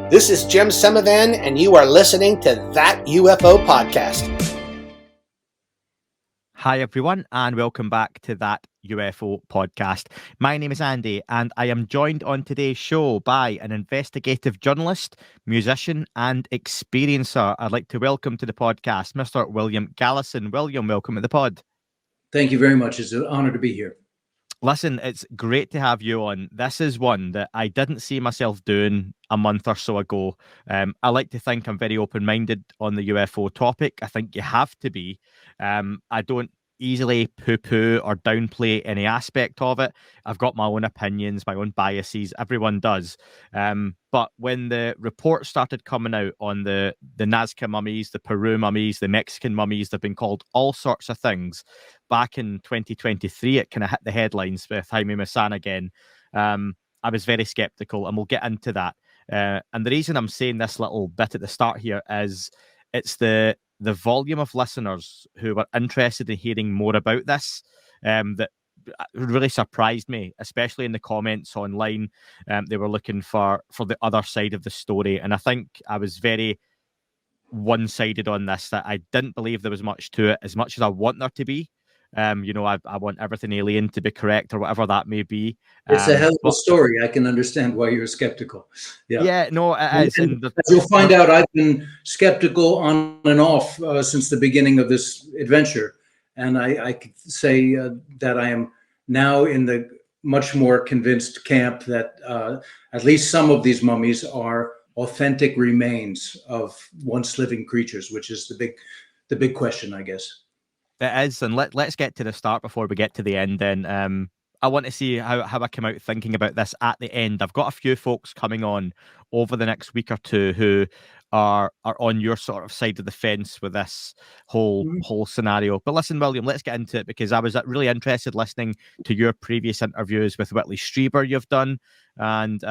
This is Jim Semivan, and you are listening to That UFO Podcast. Hi, everyone, and welcome back to That UFO Podcast. My name is Andy, and I am joined on today's show by an investigative journalist, musician, and experiencer. I'd like to welcome to the podcast Mr. William Galison. William, welcome to the pod. Thank you very much. It's an honor to be here. Listen, it's great to have you on. This is one that I didn't see myself doing a month or so ago. I like to think I'm very open-minded on the UFO topic. I think you have to be. I don't easily poo-poo or downplay any aspect of it. I've got my own opinions, my own biases. Everyone does. But when the reports started coming out on the Nazca mummies, the Peru mummies, the Mexican mummies, they've been called all sorts of things. Back in 2023, it kind of hit the headlines with Jaime Mussain again. I was very skeptical, and we'll get into that. And the reason I'm saying this little bit at the start here is it's the volume of listeners who were interested in hearing more about this that really surprised me, especially in the comments online. They were looking for the other side of the story, and I think I was very one-sided on this, that I didn't believe there was much to it, as much as I want there to be. I want everything alien to be correct or whatever that may be. It's a hell of a story. I can understand why you're skeptical. Yeah, no, it is. And as you'll find out, I've been skeptical on and off since the beginning of this adventure. And I could say that I am now in the much more convinced camp that at least some of these mummies are authentic remains of once living creatures, which is the big question, I guess. It is, and let's get to the start before we get to the end then. I want to see how I come out thinking about this at the end. I've got a few folks coming on over the next week or two who are on your sort of side of the fence with this whole scenario. But listen, William, let's get into it, because I was really interested listening to your previous interviews with Whitley Strieber you've done. And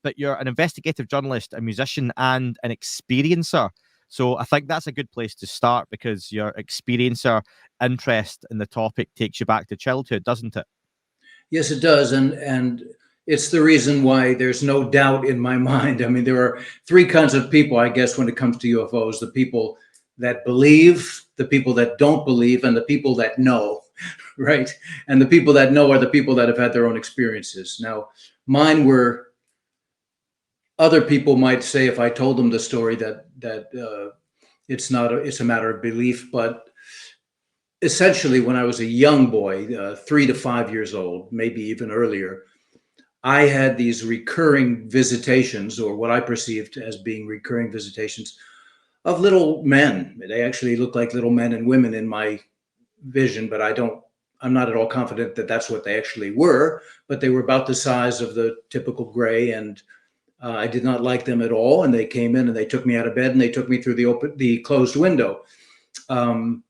but you're an investigative journalist, a musician, and an experiencer. So I think that's a good place to start, because your experiencer interest in the topic takes you back to childhood, doesn't it? Yes, it does. And it's the reason why there's no doubt in my mind. I mean, there are three kinds of people, I guess, when it comes to UFOs: the people that believe, the people that don't believe, and the people that know, right? And the people that know are the people that have had their own experiences. Now, mine were, other people might say, if I told them the story, that it's a matter of belief. But essentially, when I was a young boy, 3 to 5 years old, maybe even earlier, I had these recurring visitations, or what I perceived as being recurring visitations, of little men. They actually looked like little men and women in my vision, but I'm not at all confident that that's what they actually were. But they were about the size of the typical gray, and I did not like them at all. And they came in and they took me out of bed and they took me through the closed window. And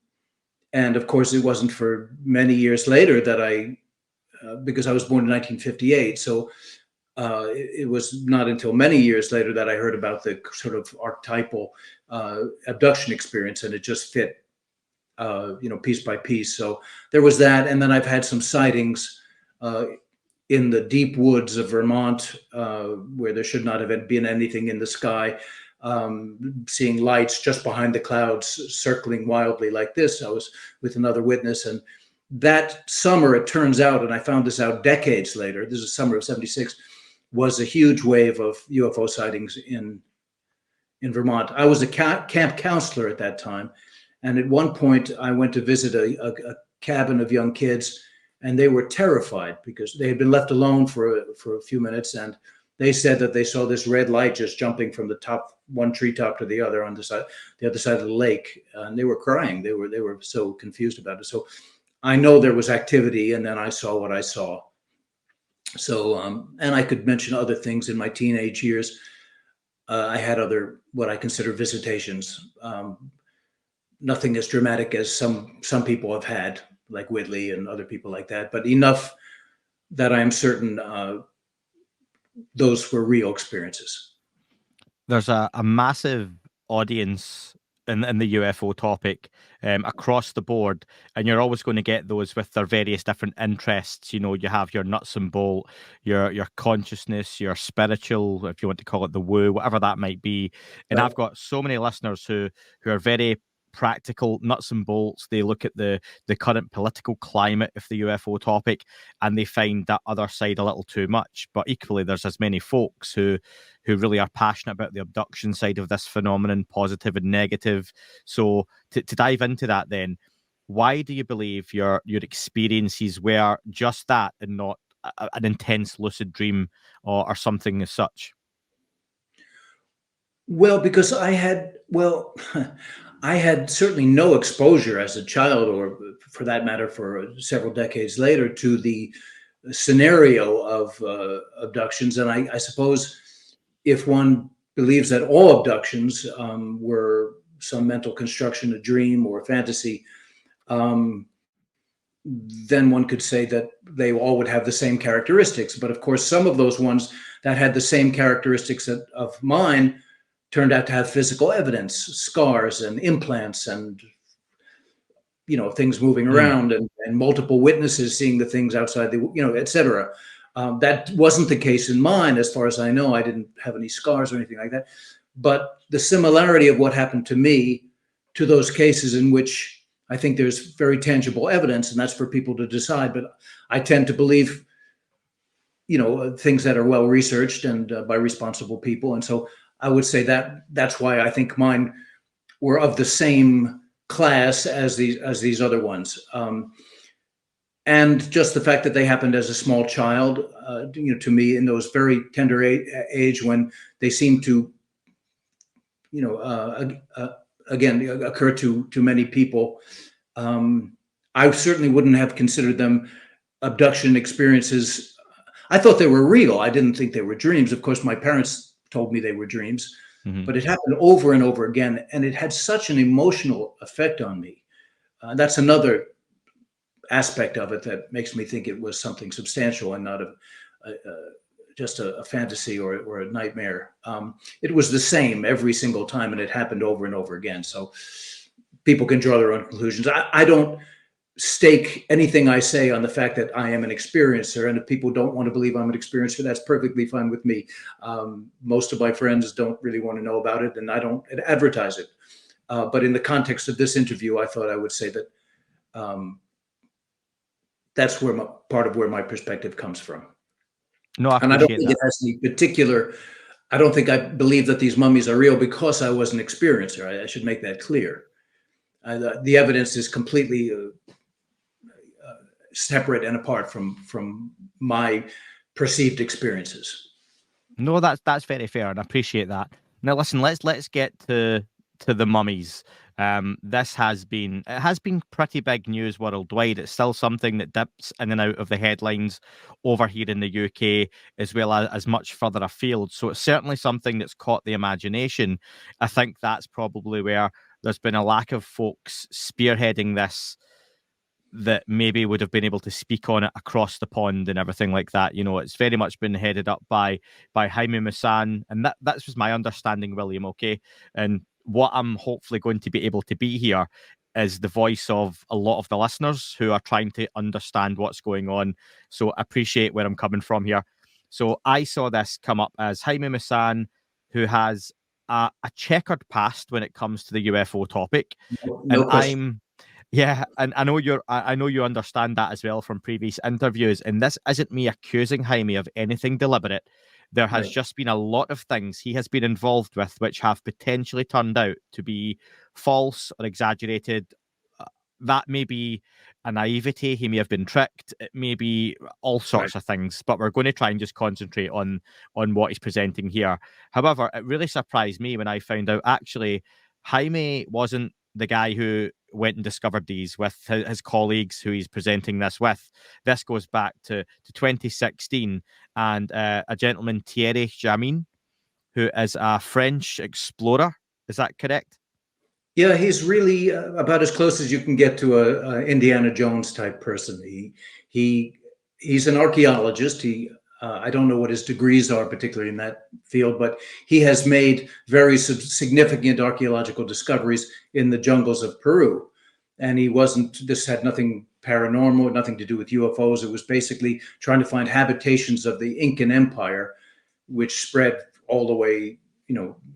of course, it wasn't for many years later that because I was born in 1958. So it was not until many years later that I heard about the sort of archetypal abduction experience, and it just fit, piece by piece. So there was that. And then I've had some sightings in the deep woods of Vermont, where there should not have been anything in the sky, seeing lights just behind the clouds circling wildly like this. I was with another witness, and that summer, it turns out, and I found this out decades later, this is summer of '76, was a huge wave of UFO sightings in Vermont. I was a camp counselor at that time, and at one point I went to visit a cabin of young kids, and they were terrified because they had been left alone for a few minutes, and they said that they saw this red light just jumping from the top, one treetop to the other on the other side of the lake, and they were crying. They were so confused about it. So I know there was activity, and then I saw what I saw. So, and I could mention other things in my teenage years. I had other, what I consider, visitations. Nothing as dramatic as some people have had, like Whitley and other people like that, but enough that I'm certain those were real experiences. There's a massive audience in the UFO topic across the board, and you're always going to get those with their various different interests. You know, you have your nuts and bolt, your consciousness, your spiritual, if you want to call it the woo, whatever that might be. And Right. I've got so many listeners who are very practical, nuts and bolts. They look at the current political climate of the UFO topic, and they find that other side a little too much. But equally, there's as many folks who really are passionate about the abduction side of this phenomenon, positive and negative. So to dive into that then, why do you believe your experiences were just that and not an intense lucid dream or something as such? Well, because I had, well, I had certainly no exposure as a child, or for that matter, for several decades later, to the scenario of abductions. And I suppose if one believes that all abductions were some mental construction, a dream or a fantasy, um, then one could say that they all would have the same characteristics. But of course, some of those ones that had the same characteristics of mine turned out to have physical evidence, scars and implants, and things moving around, and multiple witnesses seeing the things outside the, et cetera. That wasn't the case in mine, as far as I know. I didn't have any scars or anything like that. But the similarity of what happened to me to those cases in which I think there's very tangible evidence, and that's for people to decide. But I tend to believe, things that are well researched and by responsible people. And so I would say that that's why I think mine were of the same class as these other ones. And just the fact that they happened as a small child, to me, in those very tender age when they seem to, again, occur to many people. I certainly wouldn't have considered them abduction experiences. I thought they were real. I didn't think they were dreams. Of course, my parents told me they were dreams, but it happened over and over again, and it had such an emotional effect on me. That's another aspect of it that makes me think it was something substantial and not just a fantasy or a nightmare. It was the same every single time, and it happened over and over again. So people can draw their own conclusions. I don't stake anything I say on the fact that I am an experiencer, and if people don't want to believe I'm an experiencer, that's perfectly fine with me. Most of my friends don't really want to know about it, and I don't advertise it. But in the context of this interview, I thought I would say that that's where part of where my perspective comes from. No, I and I don't think it has any particular. I don't think I believe that these mummies are real because I was an experiencer. I should make that clear. The evidence is completely separate and apart from my perceived experiences. No, that's very fair, and I appreciate that. Now, listen, let's get to the mummies. This has been pretty big news worldwide. It's still something that dips in and out of the headlines over here in the UK, as well as much further afield. So it's certainly something that's caught the imagination. I think that's probably where there's been a lack of folks spearheading this that maybe would have been able to speak on it across the pond and everything like that. It's very much been headed up by Jaime Mussain, and that's was my understanding, William. Okay, and what I'm hopefully going to be able to be here is the voice of a lot of the listeners who are trying to understand what's going on. So I appreciate where I'm coming from here. So I saw this come up as Jaime Mussain, who has a checkered past when it comes to the UFO topic, No question. Yeah, and I know you understand that as well from previous interviews. And this isn't me accusing Jaime of anything deliberate. There has just been a lot of things he has been involved with which have potentially turned out to be false or exaggerated. That may be a naivety. He may have been tricked. It may be all sorts of things. But we're going to try and just concentrate on what he's presenting here. However, it really surprised me when I found out actually Jaime wasn't the guy who went and discovered these with his colleagues who he's presenting this with. This goes back to 2016, and a gentleman, Thierry Jamin, who is a French explorer. Is that correct? Yeah, he's really about as close as you can get to a Indiana Jones type person. He's an archaeologist. He I don't know what his degrees are, particularly in that field, but he has made very significant archaeological discoveries in the jungles of Peru. And this had nothing paranormal, nothing to do with UFOs. It was basically trying to find habitations of the Incan Empire, which spread all the way,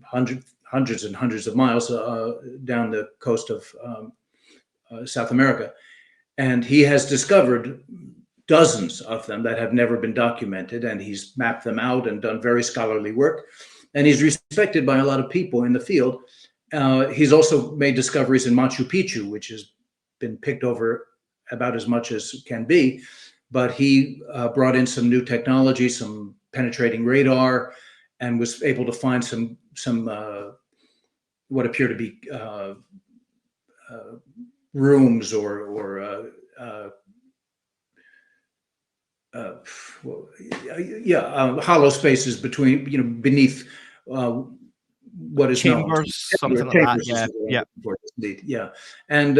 hundreds and hundreds of miles down the coast of South America. And he has discovered dozens of them that have never been documented, and he's mapped them out and done very scholarly work. And he's respected by a lot of people in the field. He's also made discoveries in Machu Picchu, which has been picked over about as much as can be. But he brought in some new technology, some penetrating radar, and was able to find some what appear to be rooms or hollow spaces beneath what is chambers, known something like that. Yeah. And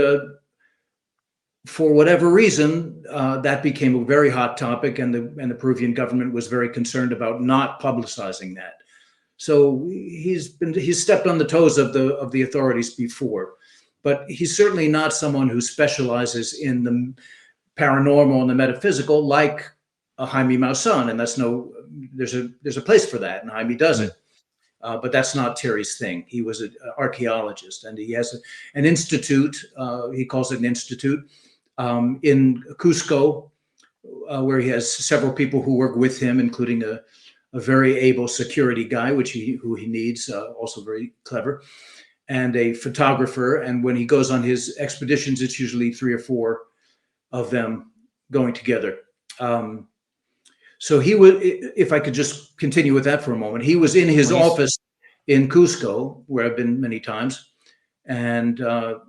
for whatever reason, that became a very hot topic, and the Peruvian government was very concerned about not publicizing that. So he's stepped on the toes of the authorities before, but he's certainly not someone who specializes in the paranormal and the metaphysical like a Jaime Mussain, and there's a place for that, and Jaime does it. But that's not Thierry's thing. He was an archaeologist, and he has an institute. He calls it an institute in Cusco, where he has several people who work with him, including a very able security guy, who he needs, also very clever, and a photographer. And when he goes on his expeditions, it's usually 3 or 4 of them going together. So he would, if I could just continue with that for a moment, he was in his office in Cusco, where I've been many times, and a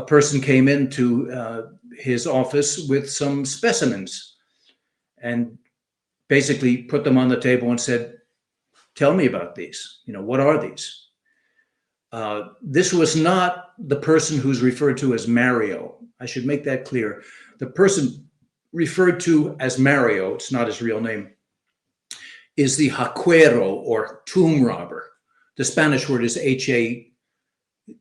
person came into his office with some specimens and basically put them on the table and said, "Tell me about these. What are these?" This was not the person who's referred to as Mario. I should make that clear. The person referred to as Mario, it's not his real name, is the haquero, or tomb robber. The Spanish word is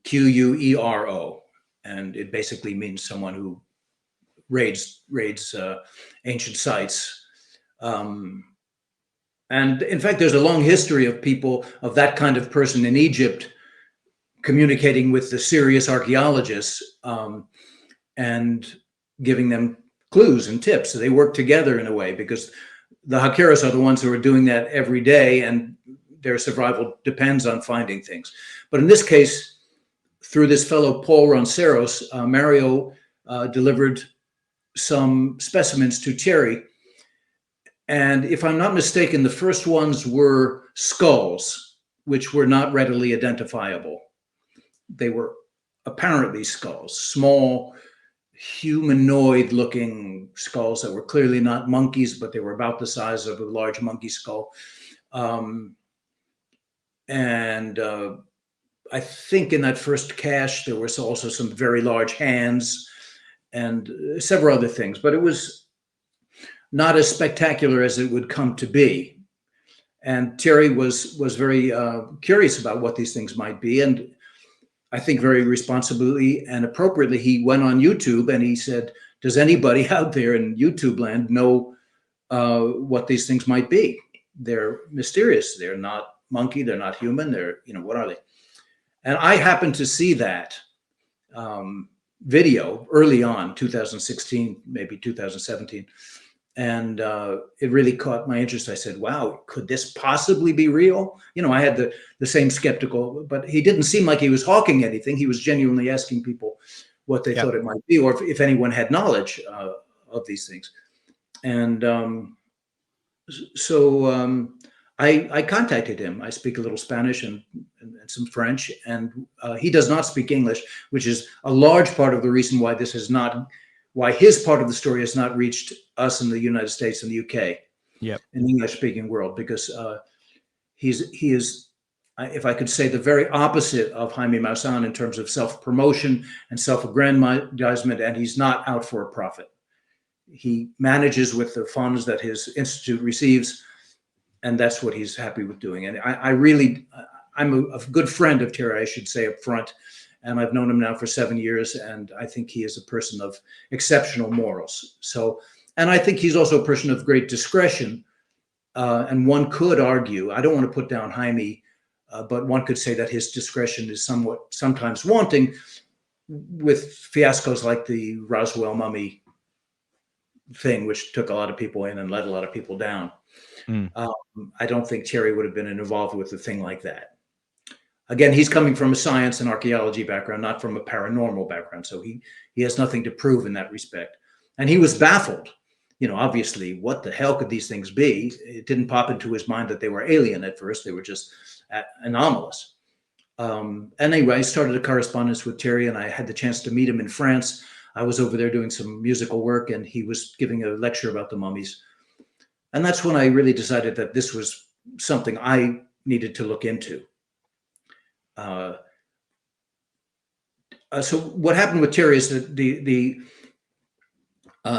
Haquuero, and it basically means someone who raids ancient sites. And in fact, there's a long history of people of that kind of person in Egypt communicating with the serious archaeologists and giving them clues and tips. So they work together in a way, because the haqueros are the ones who are doing that every day, and their survival depends on finding things. But in this case, through this fellow Paul Ronceros, Mario delivered some specimens to Thierry. And if I'm not mistaken, the first ones were skulls, which were not readily identifiable. They were apparently skulls, small, humanoid-looking skulls that were clearly not monkeys, but they were about the size of a large monkey skull. And I think in that first cache, there was also some very large hands and several other things, but it was not as spectacular as it would come to be. And Thierry was very curious about what these things might be. And I think very responsibly and appropriately, he went on YouTube and he said, "Does anybody out there in YouTube land know what these things might be? They're mysterious. They're not monkey. They're not human. They're, what are they?" And I happened to see that video early on, 2016, maybe 2017. And it really caught my interest. I said, "Wow, could this possibly be real?" I had the same skeptical, but he didn't seem like he was hawking anything. He was genuinely asking people what they thought it might be, or if anyone had knowledge of these things. And so I contacted him. I speak a little Spanish and some French, and he does not speak English, which is a large part of the reason why why his part of the story has not reached us in the United States and the UK, in the English-speaking world, because he is, if I could say, the very opposite of Jaime Mussain in terms of self-promotion and self-aggrandizement, and he's not out for a profit. he manages with the funds that his institute receives, and that's what he's happy with doing. And I'm a good friend of Thierry, I should say up front, and I've known him now for 7 years, and I think he is a person of exceptional morals. So, and I think he's also a person of great discretion. And one could argue, I don't want to put down Jaime, but one could say that his discretion is sometimes wanting with fiascos like the Roswell mummy thing, which took a lot of people in and let a lot of people down. I don't think Thierry would have been involved with a thing like that. Again, he's coming from a science and archaeology background, not from a paranormal background. So he has nothing to prove in that respect. And he was baffled. You know, obviously, what the hell could these things be? It didn't pop into his mind that they were alien at first. They were just anomalous. Anyway, I started a correspondence with Thierry, and I had the chance to meet him in France. I was over there doing some musical work, and he was giving a lecture about the mummies. And that's when I really decided that this was something I needed to look into. So what happened with Thierry is that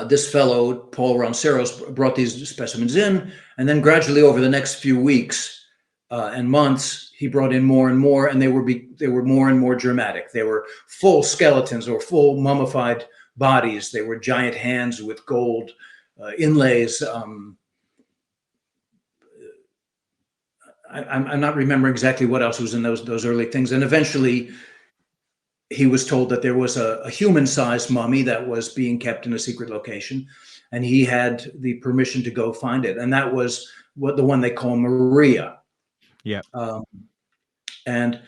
this fellow, Paul Ronceros, brought these specimens in, and then gradually over the next few weeks and months, he brought in more and more, and they were more and more dramatic. They were full skeletons or full mummified bodies. They were giant hands with gold inlays. I'm not remembering exactly what else was in those early things. And eventually, he was told that there was a human-sized mummy that was being kept in a secret location, and he had the permission to go find it. And that was the one they call Maria. Yeah. And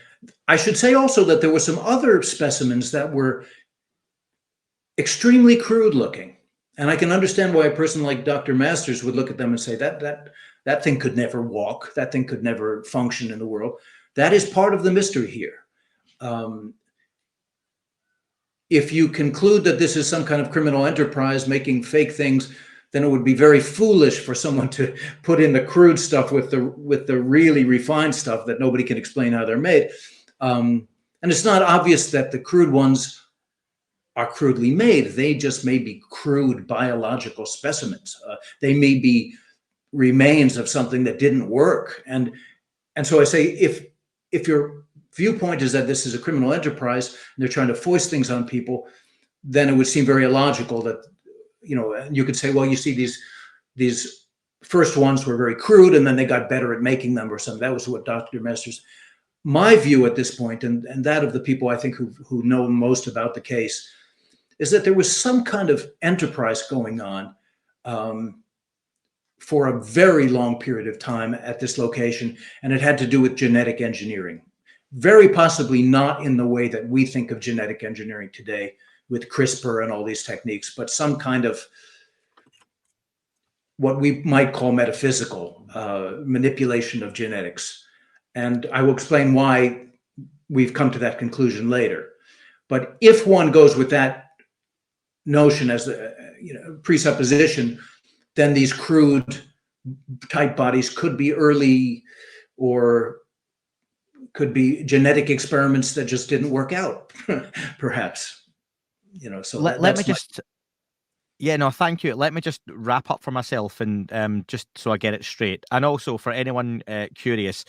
I should say also that there were some other specimens that were extremely crude looking. And I can understand why a person like Dr. Masters would look at them and say that thing could never walk. That thing could never function in the world. That is part of the mystery here. If you conclude that this is some kind of criminal enterprise making fake things, then it would be very foolish for someone to put in the crude stuff with the really refined stuff that nobody can explain how they're made. And it's not obvious that the crude ones are crudely made. They just may be crude biological specimens. They may be remains of something that didn't work. And so I say, if your viewpoint is that this is a criminal enterprise and they're trying to foist things on people, then it would seem very illogical that, you know, you could say, well, you see these first ones were very crude and then they got better at making them or something. That was what Dr. Masters, my view at this point, and that of the people I think who know most about the case, is that there was some kind of enterprise going on for a very long period of time at this location, and it had to do with genetic engineering. Very possibly not in the way that we think of genetic engineering today with CRISPR and all these techniques, but some kind of what we might call metaphysical manipulation of genetics. And I will explain why we've come to that conclusion later. But if one goes with that notion as a presupposition, then these crude type bodies could be early or could be genetic experiments that just didn't work out, perhaps. So let me just thank you. Let me just wrap up for myself and just so I get it straight. And also for anyone curious,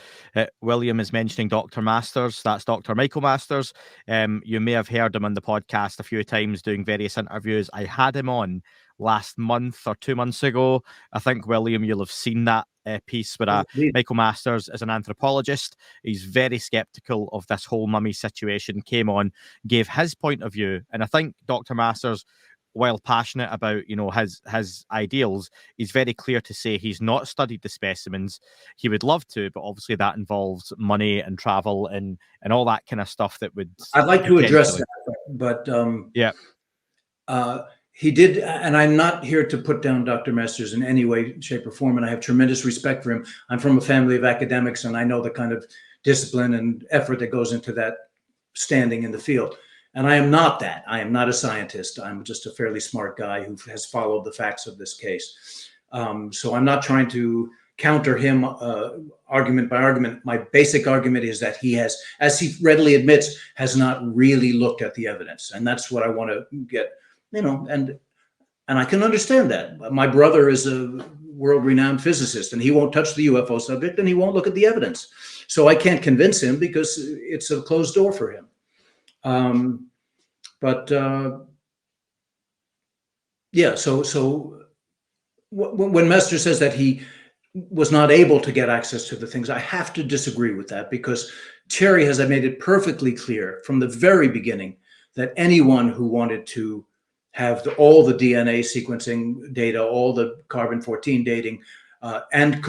William is mentioning Dr. Masters. That's Dr. Michael Masters. You may have heard him on the podcast a few times doing various interviews. I had him on last month or 2 months ago. I think, William, you'll have seen that piece where Michael Masters is an anthropologist. He's very skeptical of this whole mummy situation, came on, gave his point of view. And I think Dr. Masters, while passionate about, his ideals, he's very clear to say he's not studied the specimens. He would love to, but obviously that involves money and travel and all that kind of stuff that would... I'd like to address that, but he did, and I'm not here to put down Dr. Masters in any way, shape, or form, and I have tremendous respect for him. I'm from a family of academics, and I know the kind of discipline and effort that goes into that standing in the field. And I am not that. I am not a scientist. I'm just a fairly smart guy who has followed the facts of this case. So I'm not trying to counter him argument by argument. My basic argument is that he has, as he readily admits, has not really looked at the evidence. And that's what I want to get, and And I can understand that. My brother is a world-renowned physicist, and he won't touch the UFO subject, and he won't look at the evidence. So I can't convince him because it's a closed door for him. Yeah, so when Masters says that he was not able to get access to the things, I have to disagree with that, because Thierry has made it perfectly clear from the very beginning that anyone who wanted to have all the DNA sequencing data, all the carbon-14 dating, and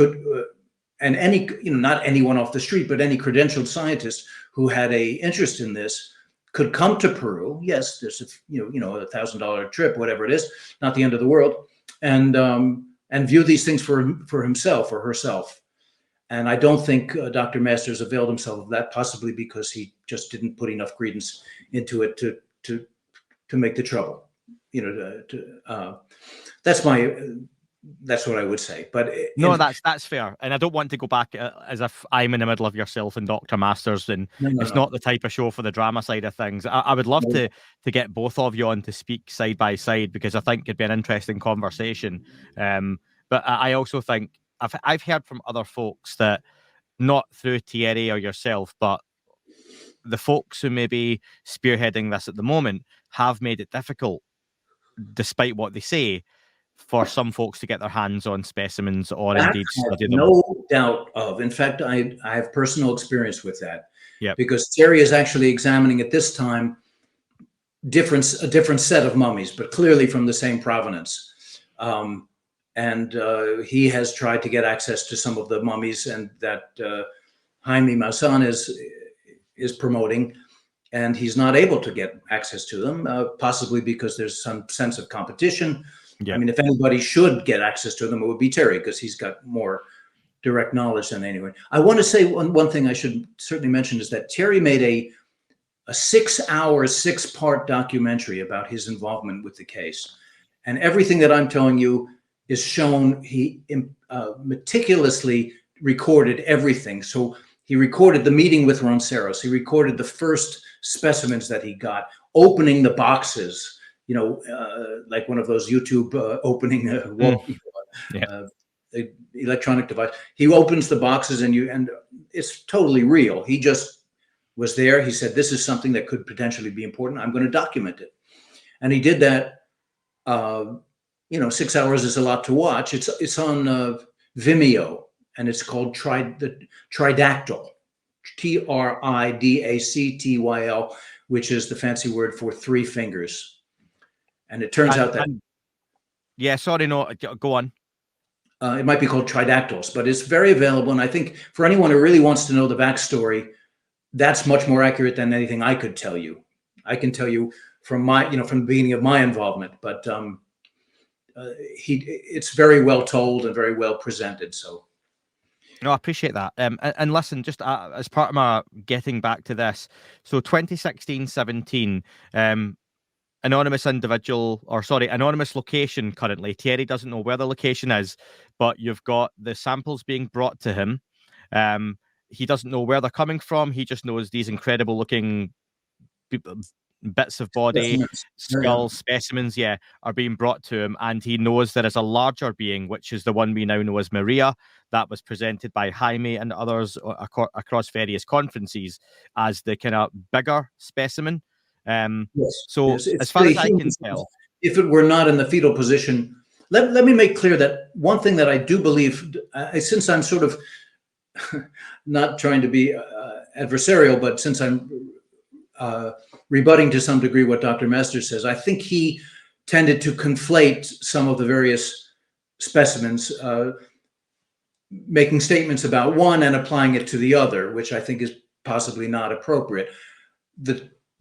any, not anyone off the street, but any credentialed scientist who had a interest in this could come to Peru. Yes, there's a $1,000 trip, whatever it is, not the end of the world, and view these things for himself or herself. And I don't think Dr. Masters availed himself of that, possibly because he just didn't put enough credence into it to make the trouble. That's what I would say. But no, that's fair. And I don't want to go back as if I'm in the middle of yourself and Dr. Masters, and it's not the type of show for the drama side of things. I would love to get both of you on to speak side by side, because I think it'd be an interesting conversation. But I also think I've heard from other folks that, not through Thierry or yourself, but the folks who may be spearheading this at the moment have made it difficult, despite what they say, for some folks to get their hands on specimens or indeed study them. No doubt of. In fact, I have personal experience with that. Yeah. Because Thierry is actually examining at this time a different set of mummies, but clearly from the same provenance. And he has tried to get access to some of the mummies, and that Jaime Mussain is promoting, and he's not able to get access to them, possibly because there's some sense of competition. Yeah. I mean, if anybody should get access to them, it would be Thierry, because he's got more direct knowledge than anyone. I want to say one thing I should certainly mention is that Thierry made a 6-hour, 6-part documentary about his involvement with the case. And everything that I'm telling you is shown. He meticulously recorded everything. So he recorded the meeting with Ronceros. He recorded the first specimens that he got, opening the boxes, like one of those YouTube opening electronic device. He opens the boxes, and it's totally real. He just was there. He said, this is something that could potentially be important. I'm going to document it. And he did that. 6 hours is a lot to watch. It's on Vimeo, and it's called the Tridactyl, TRIDACTYL, which is the fancy word for 3 fingers. And it turns out that go on. It might be called Tridactyls, but it's very available. And I think for anyone who really wants to know the backstory, that's much more accurate than anything I could tell you. I can tell you from from the beginning of my involvement, but it's very well told and very well presented. So. No, I appreciate that. And listen, just as part of my getting back to this, so 2016-17, anonymous location currently. Thierry doesn't know where the location is, but you've got the samples being brought to him. He doesn't know where they're coming from. He just knows these incredible looking bits of body, skulls, specimens, are being brought to him. And he knows there is a larger being, which is the one we now know as Maria, that was presented by Jaime and others across various conferences as the kind of bigger specimen. So as far as I can tell, if it were not in the fetal position, let me make clear that one thing that I do believe, since I'm sort of not trying to be adversarial, but since I'm rebutting to some degree what Dr. Masters says, I think he tended to conflate some of the various specimens, making statements about one and applying it to the other, which I think is possibly not appropriate.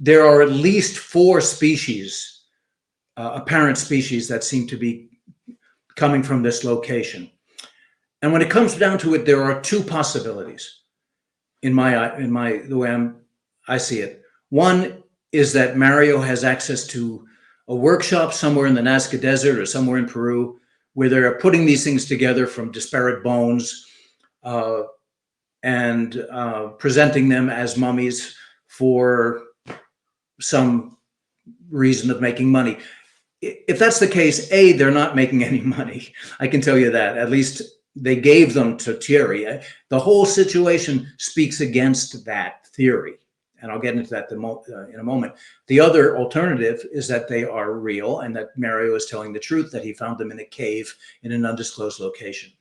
There are at least 4 species, apparent species, that seem to be coming from this location. And when it comes down to it, there are 2 possibilities in the way I see it. One is that Mario has access to a workshop somewhere in the Nazca Desert or somewhere in Peru, where they're putting these things together from disparate bones and presenting them as mummies for some reason of making money. if that's the case, A, they're not making any money. I can tell you that. At least they gave them to Thierry. The whole situation speaks against that theory. And I'll get into that in a moment. The other alternative is that they are real and that Mario is telling the truth, that he found them in a cave in an undisclosed location.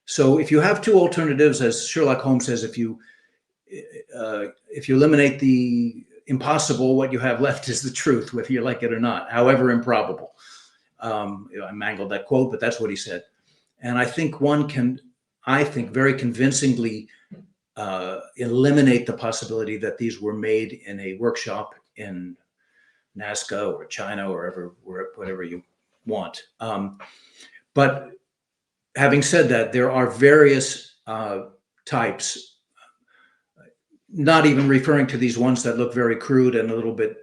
So if you have two alternatives, as Sherlock Holmes says, if you eliminate the impossible, what you have left is the truth, whether you like it or not, however improbable. I mangled that quote, but that's what he said. And I think one can, very convincingly eliminate the possibility that these were made in a workshop in Nazca or China or whatever you want. But having said that, there are various types, not even referring to these ones that look very crude and a little bit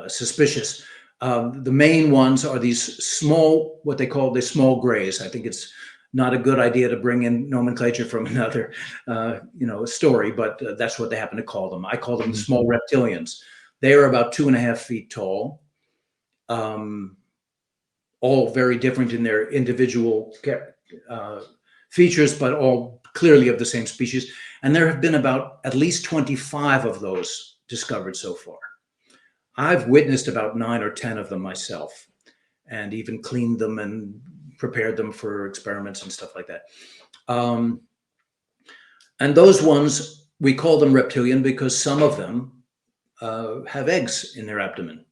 suspicious. The main ones are these small, what they call the small grays. I think it's not a good idea to bring in nomenclature from another, story, but that's what they happen to call them. I call them the small reptilians. They are about 2.5 feet tall, all very different in their individual features, but all clearly of the same species. And there have been about at least 25 of those discovered so far. I've witnessed about 9 or 10 of them myself, and even cleaned them and prepared them for experiments and stuff like that. And those ones, we call them reptilian because some of them have eggs in their abdomen.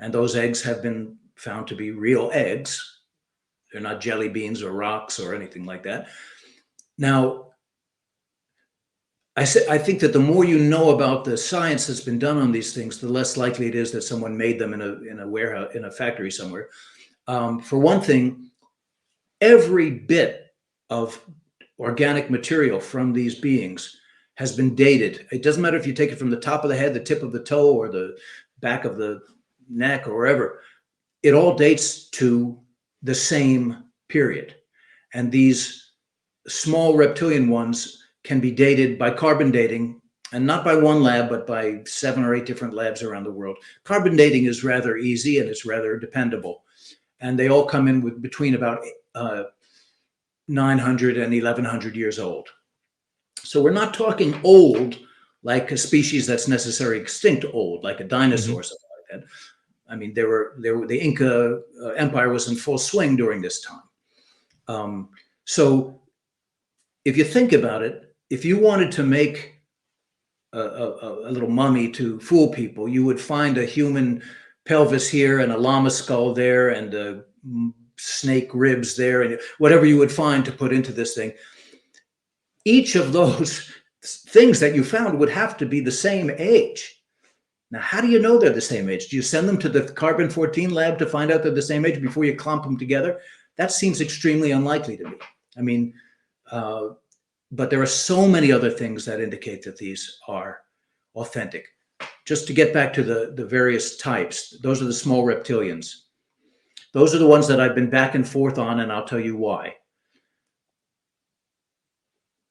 And those eggs have been found to be real eggs. They're not jelly beans or rocks or anything like that. Now, I think that the more you know about the science that's been done on these things, the less likely it is that someone made them in a warehouse, in a factory somewhere. For one thing, every bit of organic material from these beings has been dated. It doesn't matter if you take it from the top of the head, the tip of the toe, or the back of the neck, or wherever. It all dates to the same period. And these small reptilian ones can be dated by carbon dating, and not by one lab, but by 7 or 8 different labs around the world. Carbon dating is rather easy and it's rather dependable. And they all come in with between about 900 and 1100 years old. So we're not talking old, like a species that's necessarily extinct old, like a dinosaur or something like that. I mean, the Inca Empire was in full swing during this time. So if you think about it, if you wanted to make a little mummy to fool people, you would find a human pelvis here and a llama skull there and a snake ribs there and whatever you would find to put into this thing. Each of those things that you found would have to be the same age. Now, how do you know they're the same age? Do you send them to the carbon-14 lab to find out they're the same age before you clump them together? That seems extremely unlikely to me. I mean, but there are so many other things that indicate that these are authentic. Just to get back to the various types, those are the small reptilians. Those are the ones that I've been back and forth on, and I'll tell you why.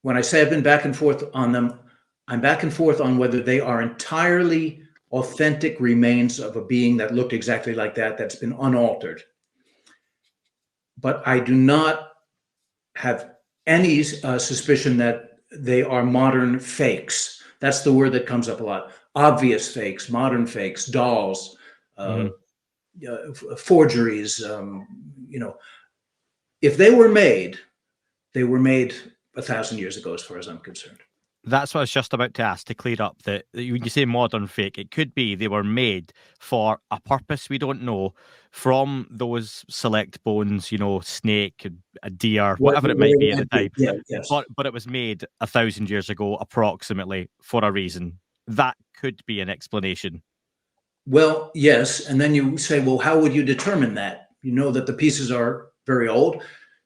When I say I've been back and forth on them, I'm back and forth on whether they are entirely authentic remains of a being that looked exactly like that, that's been unaltered. But I do not have any suspicion that they are modern fakes. That's the word that comes up a lot. Obvious fakes, modern fakes, dolls, forgeries. If they were made 1,000 years ago, as far as I'm concerned. That's what I was just about to ask, to clear up that when you say modern fake, it could be they were made for a purpose we don't know, from those select bones, snake, a deer, whatever it might be at the time. Yeah, yes. But it was made 1,000 years ago, approximately, for a reason. That could be an explanation. Well, yes. And then you say, well, how would you determine that? You know that the pieces are very old.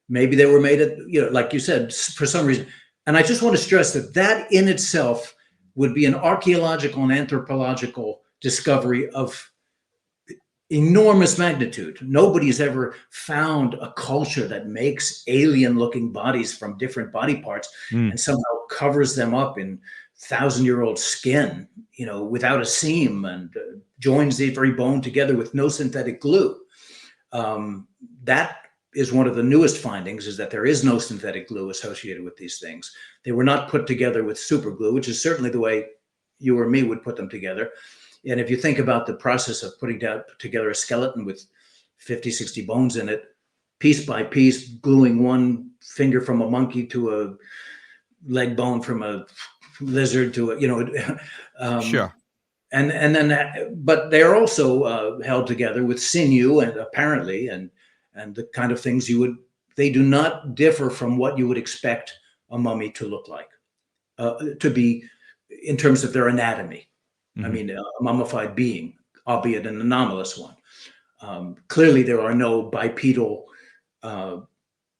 Maybe they were made at, like you said, for some reason. And I just want to stress that in itself would be an archaeological and anthropological discovery of enormous magnitude. Nobody's ever found a culture that makes alien-looking bodies from different body parts and somehow covers them up in 1,000-year-old skin, without a seam, and joins the very bone together with no synthetic glue. That is one of the newest findings, is that there is no synthetic glue associated with these things. They were not put together with super glue, which is certainly the way you or me would put them together. And if you think about the process of putting together a skeleton with 50, 60 bones in it, piece by piece, gluing one finger from a monkey to a leg bone from a lizard to a, Sure. And then, but they're also held together with sinew, and apparently, and the kind of things they do not differ from what you would expect a mummy to look like, to be, in terms of their anatomy. I mean, a mummified being, albeit an anomalous one. Clearly, there are no bipedal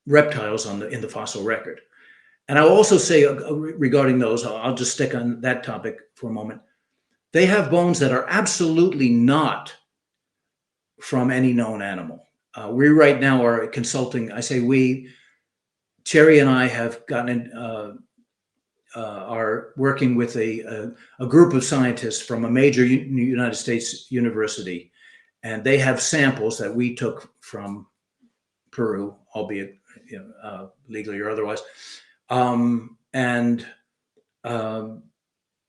reptiles in the fossil record. And I'll also say regarding those, I'll just stick on that topic for a moment. They have bones that are absolutely not from any known animal. We right now are consulting. I say we. Thierry and I have are working with a group of scientists from a major United States university, and they have samples that we took from Peru, albeit legally or otherwise, and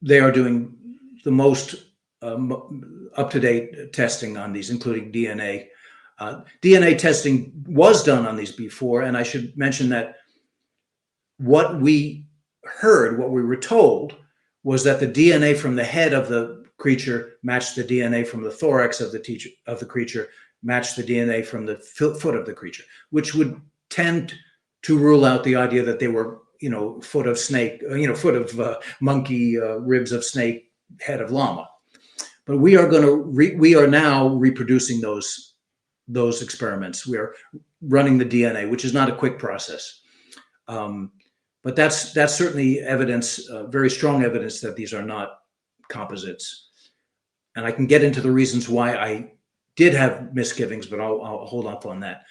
they are doing the most up-to-date testing on these, including DNA. DNA testing was done on these before, and I should mention that what we were told, was that the DNA from the head of the creature matched the DNA from the thorax of the creature, matched the DNA from the foot of the creature, which would tend to rule out the idea that they were, foot of snake, foot of monkey, ribs of snake, head of llama. But we are now reproducing those experiments. We are running the DNA, which is not a quick process. But that's certainly evidence, very strong evidence, that these are not composites. And I can get into the reasons why I did have misgivings, but I'll hold off on that.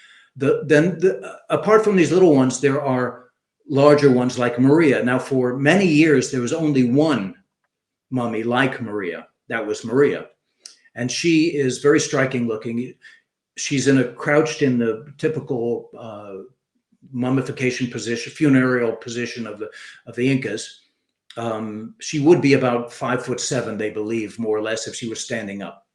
Apart from these little ones, there are larger ones like Maria. Now, for many years, there was only one mummy like Maria. That was Maria. And she is very striking looking. She's crouched in the typical mummification position, funereal position of the Incas. She would be about 5'7", they believe, more or less, if she was standing up.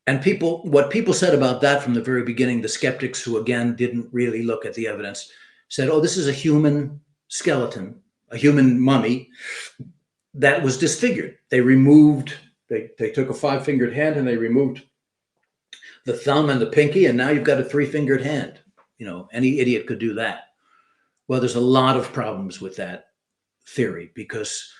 And what people said about that from the very beginning, the skeptics who again didn't really look at the evidence, said, "Oh, this is a human skeleton, a human mummy that was disfigured." They took a 5-fingered hand and they removed the thumb and the pinky, and now you've got a 3-fingered hand. Any idiot could do that. Well, there's a lot of problems with that theory, because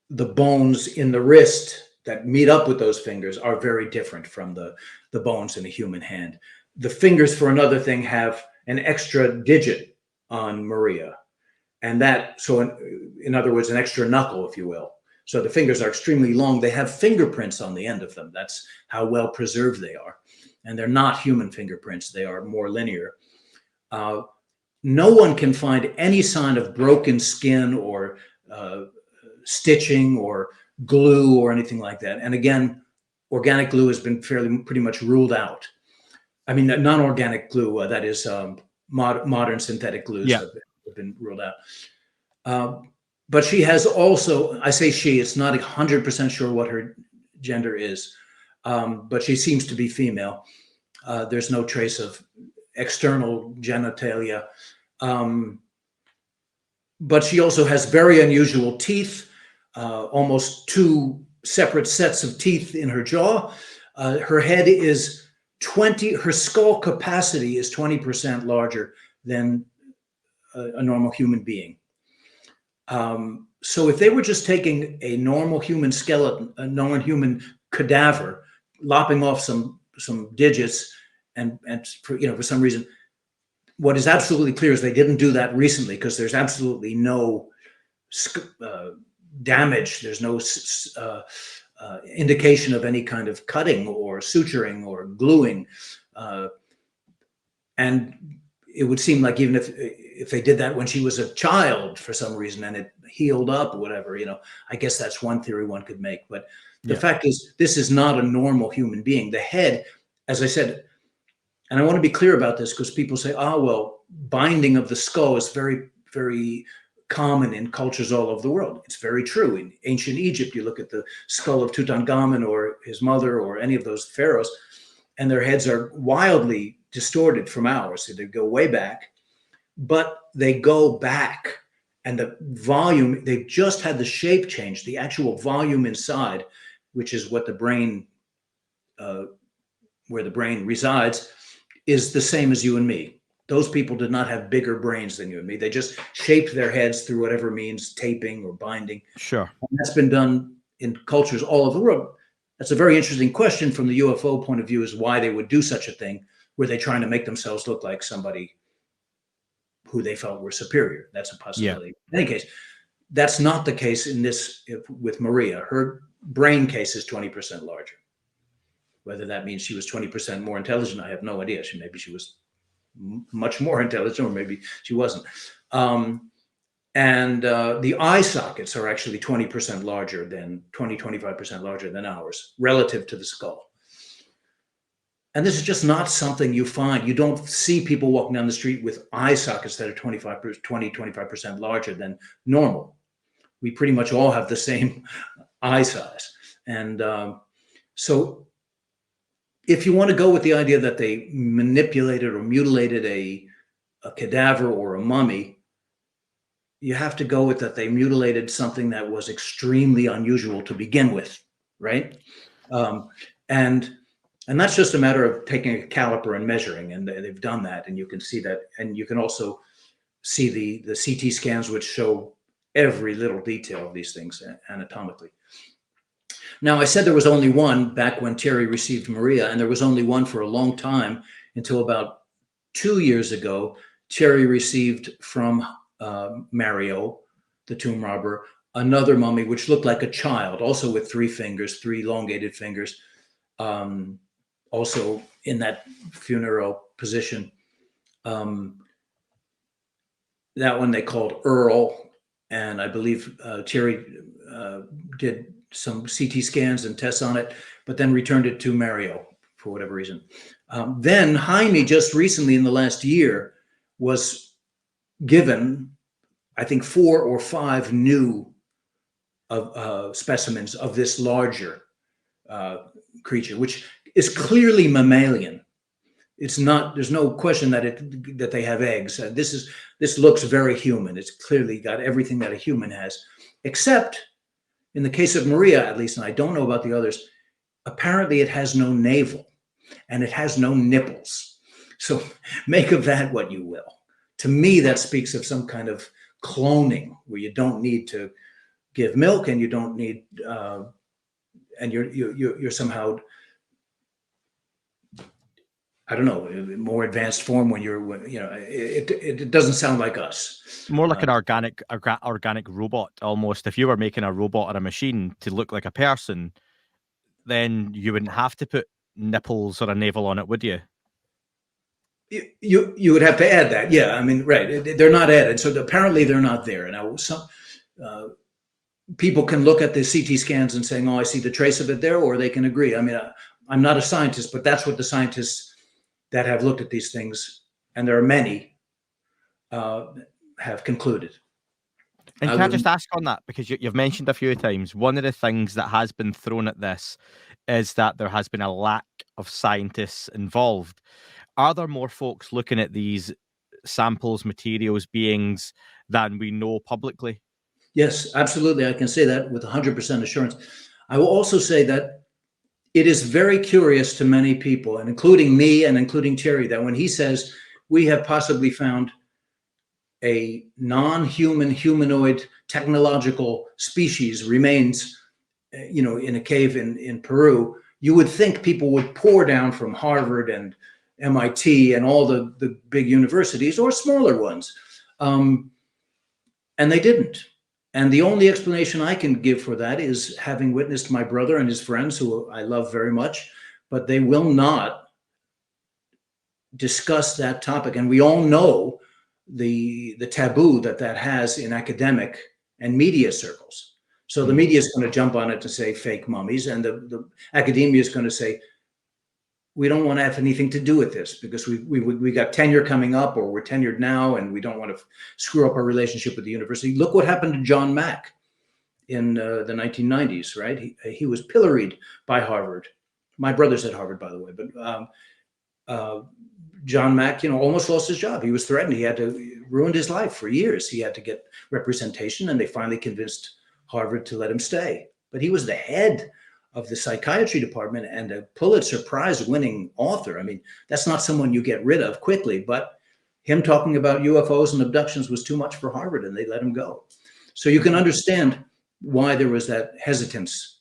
the bones in the wrist that meet up with those fingers are very different from the bones in a human hand. The fingers, for another thing, have an extra digit on Maria. And in other words, an extra knuckle, if you will. So the fingers are extremely long. They have fingerprints on the end of them. That's how well preserved they are. And they're not human fingerprints. They are more linear. No one can find any sign of broken skin or stitching or glue or anything like that. And again, organic glue has been pretty much ruled out. I mean, non-organic glue, that is modern synthetic glues, have been ruled out. But she has also, I say she, it's not 100% sure what her gender is, but she seems to be female. There's no trace of external genitalia. But she also has very unusual teeth, almost 2 separate sets of teeth in her jaw. Her head is her skull capacity is 20% larger than a normal human being. So if they were just taking a normal human skeleton, a normal human cadaver, lopping off some digits, and for some reason, what is absolutely clear is they didn't do that recently, because there's absolutely no damage. There's no indication of any kind of cutting or suturing or gluing. And it would seem like even if they did that when she was a child for some reason and it healed up or whatever, I guess that's one theory one could make. But the fact is, this is not a normal human being. The head, as I said, and I want to be clear about this because people say, well, binding of the skull is very, very common in cultures all over the world. It's very true. In ancient Egypt, you look at the skull of Tutankhamun or his mother or any of those pharaohs, and their heads are wildly distorted from ours. So they go way back, but they go back, and the volume, they've just had the shape change. The actual volume inside, which is what the brain, where the brain resides, is the same as you and me. Those people did not have bigger brains than you and me. They just shaped their heads through whatever means, taping or binding. Sure. And that's been done in cultures all over the world. That's a very interesting question from the UFO point of view, is why they would do such a thing. Were they trying to make themselves look like somebody who they felt were superior? That's a possibility. In any case, that's not the case in this with Maria. Her brain case is 20% larger. Whether that means she was 20% more intelligent, I have no idea. Maybe she was much more intelligent, or maybe she wasn't. And the eye sockets are actually 20% larger than 25% larger than ours relative to the skull. And this is just not something you find. You don't see people walking down the street with eye sockets that are 25% larger than normal. We pretty much all have the same eye size. And so if you want to go with the idea that they manipulated or mutilated a cadaver or a mummy, you have to go with that they mutilated something that was extremely unusual to begin with, right? And that's just a matter of taking a caliper and measuring, and they've done that, and you can see that, and you can also see the CT scans, which show every little detail of these things anatomically. Now, I said there was only one back when Thierry received Maria, and there was only one for a long time until about 2 years ago. Thierry received from Mario, the tomb robber, another mummy which looked like a child, also with 3 fingers, 3 elongated fingers, also in that funeral position. That one they called Earl, and I believe Thierry did some CT scans and tests on it, but then returned it to Mario for whatever reason. Then Jaime, just recently in the last year, was given, I think, 4 or 5 new specimens of this larger creature, which is clearly mammalian. It's not. There's no question that they have eggs. This looks very human. It's clearly got everything that a human has, except in the case of Maria, at least, and I don't know about the others. Apparently, it has no navel, and it has no nipples. So make of that what you will. To me, that speaks of some kind of cloning, where you don't need to give milk, and you don't need, and you're somehow, I don't know, more advanced form when it doesn't sound like us. More like an organic robot, almost. If you were making a robot or a machine to look like a person, then you wouldn't have to put nipples or a navel on it, would you? You would have to add that. Yeah, I mean, right. They're not added. So apparently they're not there. Now, some people can look at the CT scans and saying, oh, I see the trace of it there, or they can agree. I mean, I'm not a scientist, but that's what the scientists that have looked at these things, and there are many, have concluded. And can I just ask on that, because you've mentioned a few times, one of the things that has been thrown at this is that there has been a lack of scientists involved. Are there more folks looking at these samples, materials, beings than we know publicly? Yes, absolutely. I can say that with 100% assurance. I will also say that it is very curious to many people, and including me and including Thierry, that when he says we have possibly found a non-human humanoid technological species remains, in a cave in Peru, you would think people would pour down from Harvard and MIT and all the big universities, or smaller ones. And they didn't. And the only explanation I can give for that is having witnessed my brother and his friends, who I love very much, but they will not discuss that topic. And we all know the taboo that has in academic and media circles. So the media is going to jump on it to say fake mummies, and the academia is going to say, we don't want to have anything to do with this because we got tenure coming up, or we're tenured now, and we don't want to screw up our relationship with the university. Look what happened to John Mack in the 1990s, right? He was pilloried by Harvard. My brother's at Harvard, by the way, but John Mack, almost lost his job. He was threatened. He had to ruined his life for years. He had to get representation, and they finally convinced Harvard to let him stay. But he was the head of the psychiatry department and a Pulitzer Prize winning author. I mean, that's not someone you get rid of quickly, but him talking about UFOs and abductions was too much for Harvard, and they let him go. So you can understand why there was that hesitance.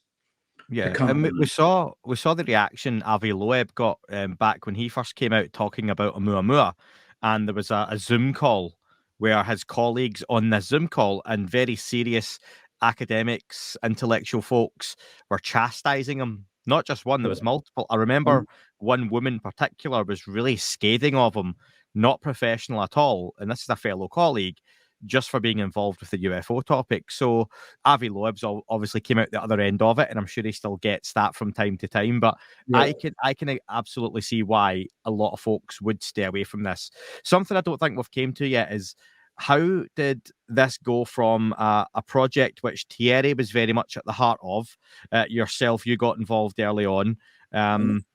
Yeah, and we saw the reaction Avi Loeb got back when he first came out talking about Oumuamua, and there was a Zoom call where his colleagues on this Zoom call and very serious academics, intellectual folks were chastising him. Not just one, there was multiple. I remember one woman in particular was really scathing of him, not professional at all, and this is a fellow colleague, just for being involved with the UFO topic. So Avi Loeb's obviously came out the other end of it, and I'm sure he still gets that from time to time. But yeah. I can absolutely see why a lot of folks would stay away from this. Something I don't think we've came to yet is, how did this go from a project which Thierry was very much at the heart of? Yourself, you got involved early on. I'm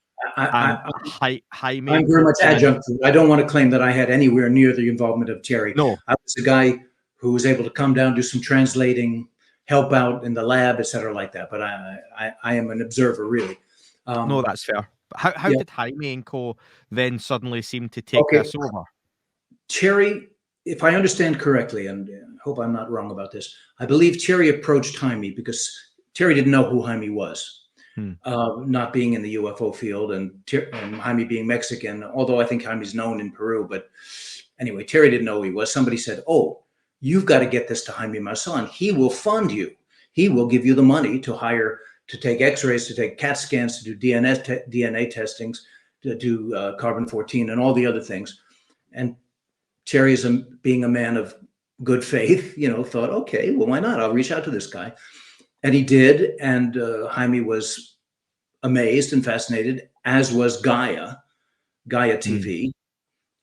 Jaime, very much adjunct. I don't want to claim that I had anywhere near the involvement of Thierry. No. I was a guy who was able to come down, do some translating, help out in the lab, et cetera, like that. But I am an observer, really. No, that's fair. How did Jaime and co then suddenly seem to take this over? Thierry, if I understand correctly, and hope I'm not wrong about this, I believe Thierry approached Jaime because Thierry didn't know who Jaime was. Not being in the UFO field, and Jaime being Mexican, although I think Jaime's known in Peru. But anyway, Thierry didn't know who he was. Somebody said, "Oh, you've got to get this to Jaime Mussain. He will fund you. He will give you the money to hire, to take x-rays, to take CAT scans, to do DNA testings, to do carbon-14 and all the other things." And Thierry, being a man of good faith, thought, okay, well, why not? I'll reach out to this guy. And he did, and Jaime was amazed and fascinated, as was GAIA TV.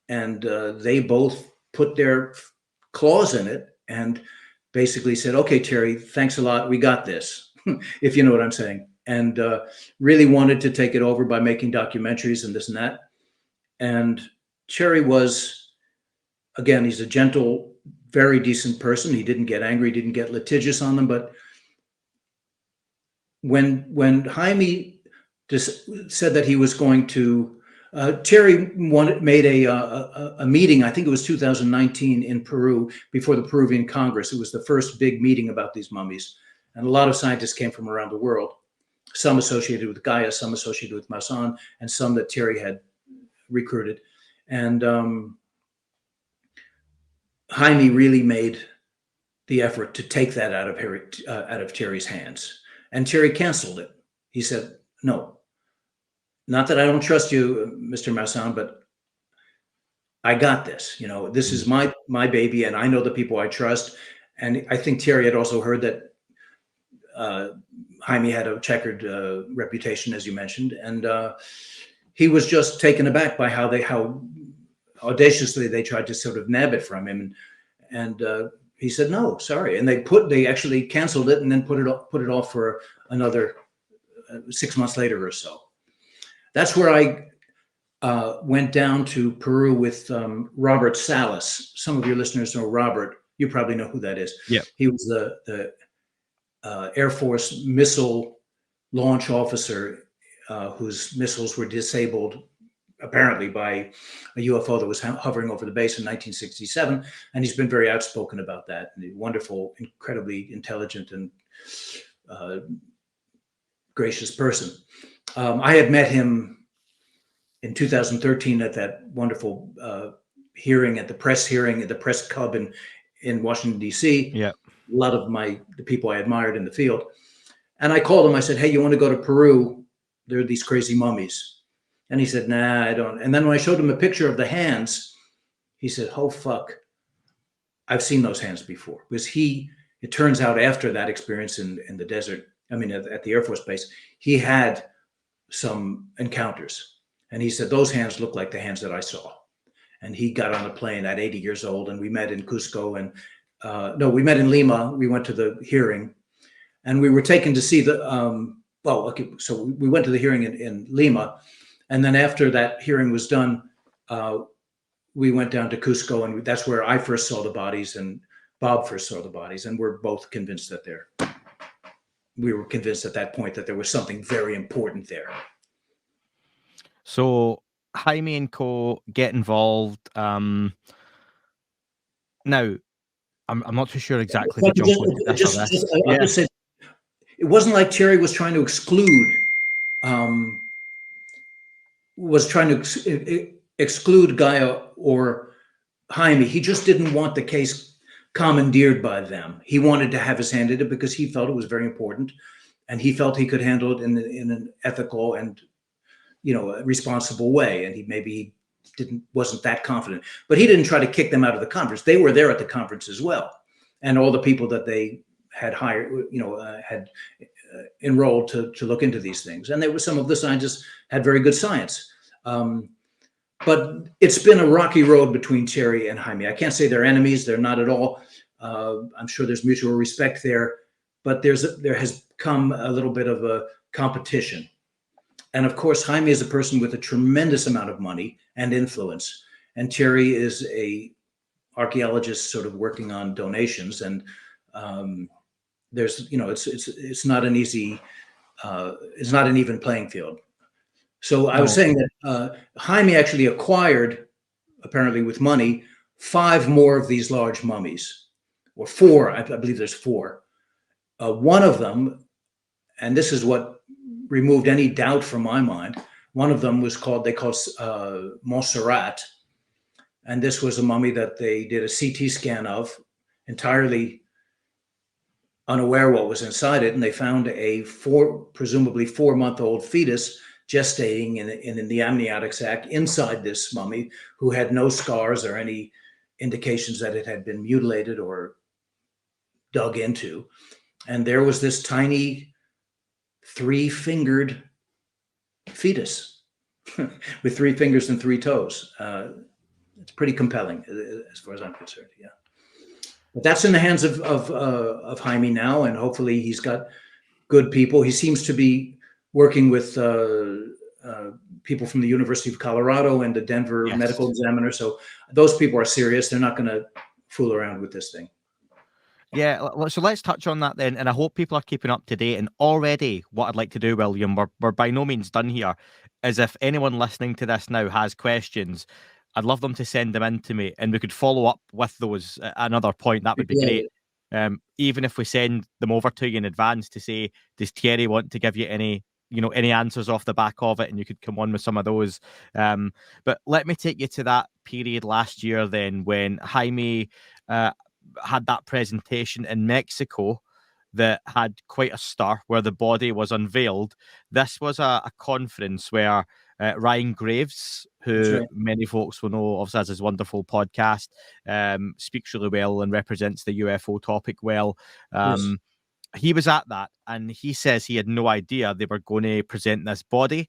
And they both put their claws in it and basically said, okay, Thierry, thanks a lot. We got this, if you know what I'm saying. And really wanted to take it over by making documentaries and this and that. And Thierry was, again, he's a gentle, very decent person. He didn't get angry, didn't get litigious on them. But when Jaime just said that he was going to, Thierry made a meeting, I think it was 2019 in Peru, before the Peruvian Congress. It was the first big meeting about these mummies. And a lot of scientists came from around the world, some associated with GAIA, some associated with Mussain, and some that Thierry had recruited. And Jaime really made the effort to take that out of Thierry's hands. And Thierry canceled it. He said, no, not that I don't trust you, Mr. Mussain, but I got this. This is my baby, and I know the people I trust. And I think Thierry had also heard that Jaime had a checkered reputation, as you mentioned. And he was just taken aback by how audaciously they tried to sort of nab it from him. And he said, no, sorry. And they actually canceled it and then put it off for another 6 months later or so. That's where I went down to Peru with Robert Salas. Some of your listeners know Robert. You probably know who that is. Yeah. He was the Air Force missile launch officer whose missiles were disabled apparently by a UFO that was hovering over the base in 1967. And he's been very outspoken about that. And a wonderful, incredibly intelligent and gracious person. I had met him in 2013 at that wonderful hearing, at the press hearing at the press club in Washington, D.C. Yeah. A lot of the people I admired in the field. And I called him. I said, hey, you want to go to Peru? There are these crazy mummies. And he said, nah, I don't. And then when I showed him a picture of the hands, he said, oh, fuck, I've seen those hands before. Because it turns out after that experience in the desert, I mean, at the Air Force Base, he had some encounters. And he said, those hands look like the hands that I saw. And he got on a plane at 80 years old, and we met in Cusco. And no, we met in Lima. We went to the hearing, and we were taken to see the, so we went to the hearing in Lima. And then after that hearing was done, we went down to Cusco, and that's where I first saw the bodies, and Bob first saw the bodies. And we're both convinced that we were convinced at that point that there was something very important there. So Jaime and co get involved. Now, I'm not too sure exactly to jump onto this or this. I'll just say, it wasn't like Thierry was trying to exclude Gaia or Jaime. He just didn't want the case commandeered by them. He wanted to have his hand in it because he felt it was very important, and he felt he could handle it in an ethical and responsible way. And he wasn't that confident, but he didn't try to kick them out of the conference. They were there at the conference as well, and all the people that they had hired, had enrolled to look into these things. And there were some of the scientists had very good science. But it's been a rocky road between Thierry and Jaime. I can't say they're enemies. They're not at all. I'm sure there's mutual respect there, but there has come a little bit of a competition. And of course, Jaime is a person with a tremendous amount of money and influence. And Thierry is a archaeologist sort of working on donations. And there's, it's not an easy, it's not an even playing field. So I was saying that Jaime actually acquired, apparently with money, 5 more of these large mummies, or 4. I believe there's 4. One of them, and this is what removed any doubt from my mind, one of them was called Montserrat. And this was a mummy that they did a CT scan of, entirely unaware what was inside it. And they found a presumably 4-month-old fetus gestating in the amniotic sac inside this mummy, who had no scars or any indications that it had been mutilated or dug into. And there was this tiny 3-fingered fetus with 3 fingers and 3 toes. It's pretty compelling as far as I'm concerned. Yeah, but that's in the hands of Jaime now, and hopefully he's got good people. He seems to be working with people from the University of Colorado and the Denver Medical Examiner. So those people are serious. They're not going to fool around with this thing. Yeah, so let's touch on that then, and I hope people are keeping up to date. And already, what I'd like to do, William, we're by no means done here, is if anyone listening to this now has questions, I'd love them to send them in to me, and we could follow up with those at another point. That would be great. Even if we send them over to you in advance to say, does Thierry want to give you any answers off the back of it, and you could come on with some of those. But let me take you to that period last year then, when Jaime had that presentation in Mexico that had quite a stir, where the body was unveiled. This was a conference where Ryan Graves, who many folks will know obviously has his wonderful podcast, speaks really well and represents the UFO topic well. He was at that, and he says he had no idea they were going to present this body.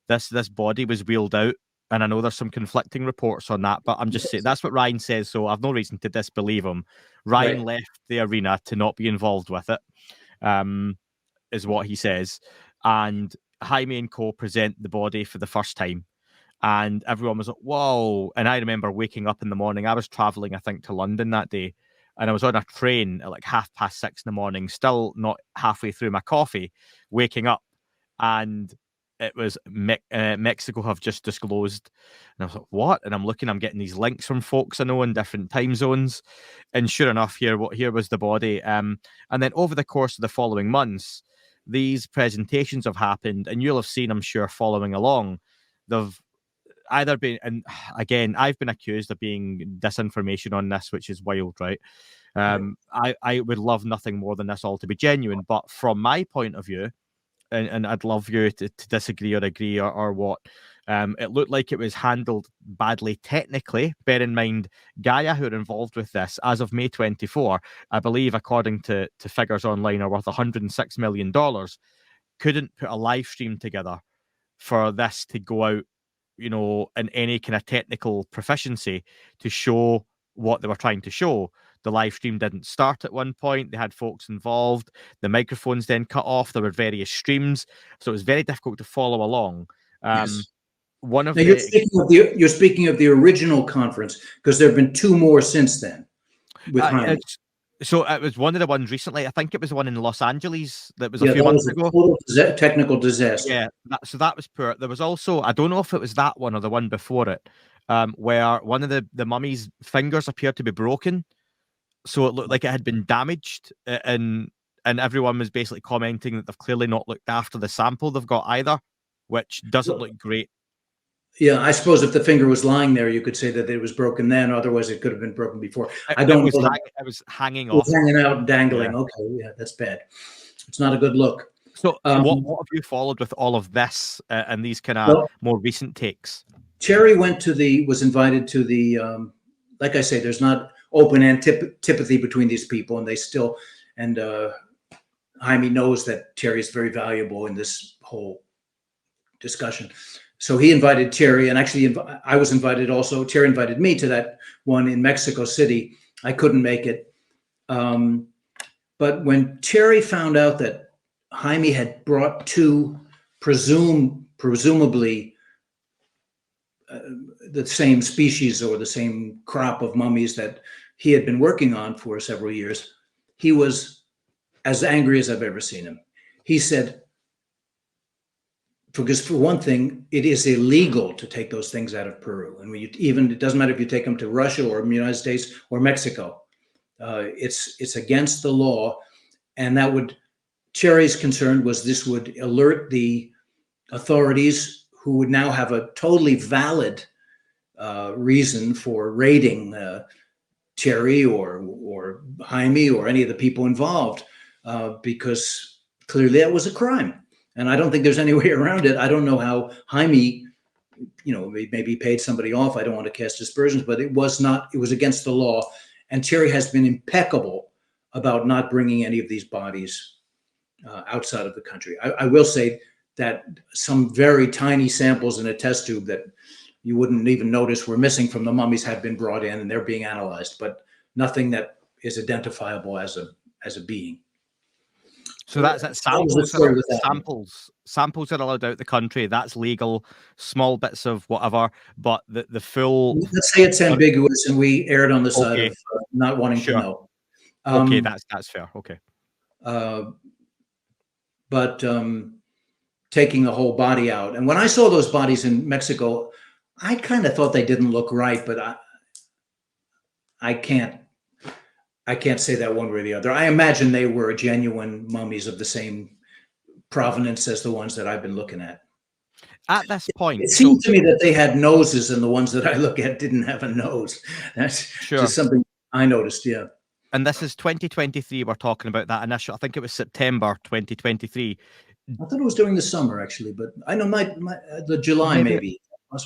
This body was wheeled out, and I know there's some conflicting reports on that, but I'm just saying that's what Ryan says, so I've no reason to disbelieve him. Ryan left the arena to not be involved with it, is what he says. And Jaime and co present the body for the first time, and everyone was like, whoa. And I remember waking up in the morning. I was traveling, I think, to London that day, and I was on a train at like 6:30 in the morning, still not halfway through my coffee, waking up, and it was Mexico have just disclosed. And I was like, what? And I'm getting these links from folks I know in different time zones. And sure enough, here was the body. And then over the course of the following months, these presentations have happened, and you'll have seen, I'm sure, following along, they've either been, and again, I've been accused of being disinformation on this, which is wild, right? I would love nothing more than this all to be genuine, but from my point of view, and I'd love you to disagree or agree or what, It looked like it was handled badly technically. Bear in mind, Gaia, who are involved with this, as of May 24, I believe, according to figures online, are worth $106 million, couldn't put a live stream together for this to go out, you know, in any kind of technical proficiency to show what they were trying to show. The live stream didn't start at one point. They had folks involved. The microphones then cut off. There were various streams. So it was very difficult to follow along. Yes. One of Now the you're speaking of the original conference, because there have been two more since then with Jaime. So it was one of the ones recently. I think it was the one in Los Angeles that was Yeah, a few that months was a ago. total technical disaster. Yeah, so that was poor. There was also, I don't know if it was that one or the one before it, where one of the mummy's fingers appeared to be broken. So it looked like it had been damaged, and everyone was basically commenting that they've clearly not looked after the sample they've got either, which doesn't look great. Yeah, I suppose if the finger was lying there, you could say that it was broken then. Otherwise, it could have been broken before. I don't know. It was hanging It was off. hanging out, dangling. Yeah. Okay, yeah, that's bad. It's not a good look. So what have you followed with all of this and these kind of more recent takes? Thierry was invited to the, like I say, there's not open antipathy between these people, and they still, and Jaime knows that Thierry is very valuable in this whole discussion. So he invited Thierry, and actually I was invited also. Thierry invited me to that one in Mexico City. I couldn't make it. But when Thierry found out that Jaime had brought two presumably the same species or the same crop of mummies that he had been working on for several years, he was as angry as I've ever seen him. He said, because for one thing, it is illegal to take those things out of Peru. And it doesn't matter if you take them to Russia or the United States or Mexico. It's against the law. And Thierry's concern was this would alert the authorities, who would now have a totally valid reason for raiding Thierry or Jaime or any of the people involved, because clearly that was a crime. And I don't think there's any way around it. I don't know how Jaime, maybe paid somebody off. I don't want to cast aspersions, but it was against the law. And Thierry has been impeccable about not bringing any of these bodies outside of the country. I will say that some very tiny samples in a test tube that you wouldn't even notice were missing from the mummies have been brought in, and they're being analyzed, but nothing that is identifiable as a being. So that's it. Samples are allowed out the country. That's legal. Small bits of whatever, but the full. Let's say it's ambiguous, and we erred on the side of not wanting to know. Okay, that's fair. Okay. But taking the whole body out, and when I saw those bodies in Mexico, I kind of thought they didn't look right, but I can't say that one way or the other. I imagine they were genuine mummies of the same provenance as the ones that I've been looking at. At this point, it seemed to me that they had noses, and the ones that I look at didn't have a nose. That's just something I noticed. Yeah. And this is 2023. We're talking about that initial. I think it was September 2023. I thought it was during the summer, actually, but I know the July maybe.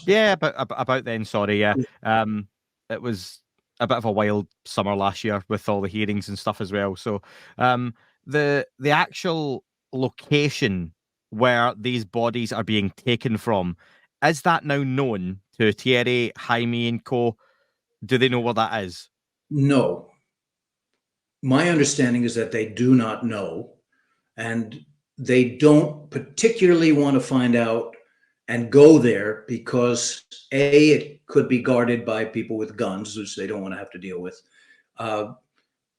Yeah, about then. Sorry, yeah. It was a bit of a wild summer last year with all the hearings and stuff as well. So, the actual location where these bodies are being taken from, is that now known to Thierry, Jaime, and co? Do they know where that is? No. My understanding is that they do not know, and they don't particularly want to find out and go there because it could be guarded by people with guns, which they don't want to have to deal with.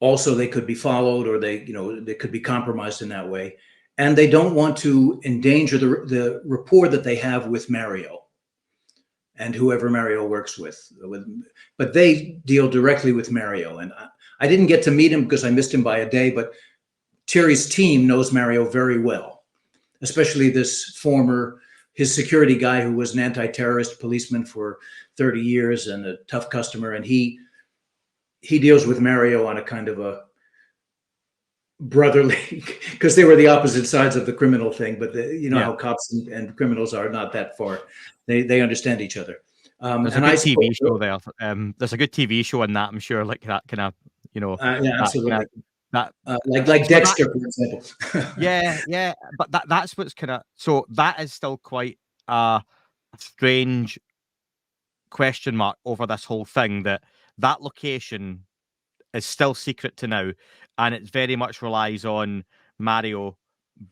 Also, they could be followed, or they could be compromised in that way. And they don't want to endanger the rapport that they have with Mario and whoever Mario works with. But they deal directly with Mario. And I didn't get to meet him because I missed him by a day, but Thierry's team knows Mario very well, especially his security guy who was an anti-terrorist policeman for 30 years and a tough customer. And he deals with Mario on a kind of a brotherly, because they were the opposite sides of the criminal thing. But you know Yeah. how cops and criminals are not that far. They understand each other. There's a And good I TV suppose, show there. There's a good TV show in that, I'm sure, like that kind of, you know, yeah, that kind absolutely. of that. Like So that, Dexter, for example. yeah, but that's what's kind of, so that is still quite a strange question mark over this whole thing, that location is still secret to now, and it very much relies on Mario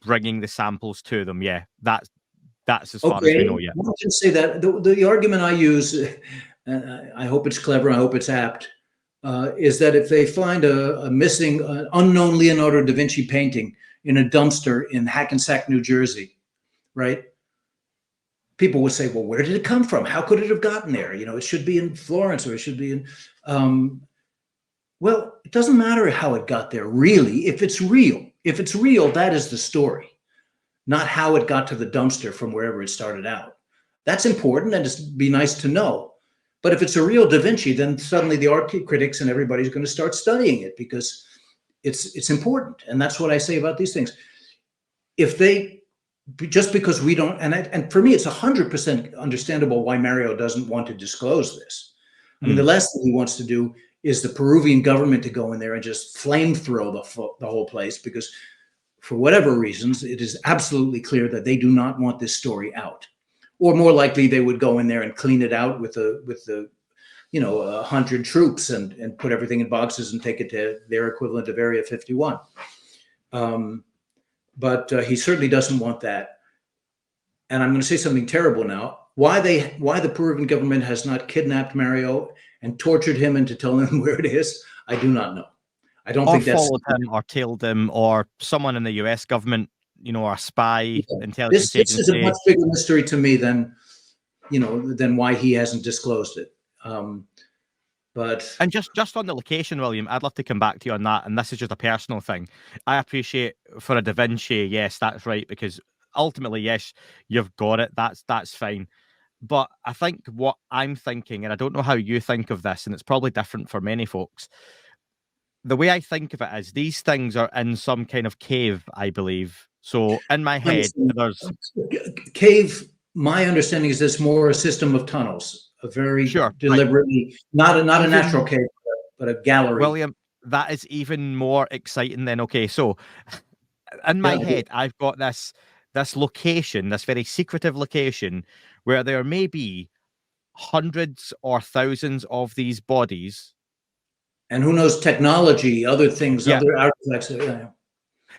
bringing the samples to them. Yeah, that's as far as we Okay, know yet. I can say that the argument I use, and I hope it's clever, I hope it's apt, is that if they find a missing, unknown Leonardo da Vinci painting in a dumpster in Hackensack, New Jersey, right? People would say, well, where did it come from? How could it have gotten there? You know, it should be in Florence, or it should be in. Well, it doesn't matter how it got there, really. If it's real, that is the story, not how it got to the dumpster from wherever it started out. That's important, and it'd be nice to know. But if it's a real Da Vinci, then suddenly the art critics and everybody's going to start studying it because it's important. And that's what I say about these things. If they, just because we don't, and for me, it's 100% understandable why Mario doesn't want to disclose this. I mean, the last thing he wants to do is the Peruvian government to go in there and just flamethrow the whole place, because for whatever reasons, it is absolutely clear that they do not want this story out. Or more likely, they would go in there and clean it out with the 100 troops and put everything in boxes and take it to their equivalent of Area 51. But he certainly doesn't want that. And I'm going to say something terrible now. Why the Peruvian government has not kidnapped Mario and tortured him into telling him where it is, I do not know. I don't think that's followed him or tailed him, or someone in the US government, or a spy, intelligence this is a agency. much bigger mystery to me than why he hasn't disclosed it. But And just on the location, William, I'd love to come back to you on that. And this is just a personal thing. I appreciate for a Da Vinci, yes, that's right, because ultimately, yes, you've got it. That's fine. But I think what I'm thinking, and I don't know how you think of this, and it's probably different for many folks. The way I think of it is these things are in some kind of cave, I believe. So in my head, there's cave. My understanding is this more a system of tunnels, a very deliberately, not a natural cave, but a gallery. William, that is even more exciting than, okay, so in my head, I've got this location, this very secretive location, where there may be hundreds or thousands of these bodies. And who knows, technology, other things, other artifacts.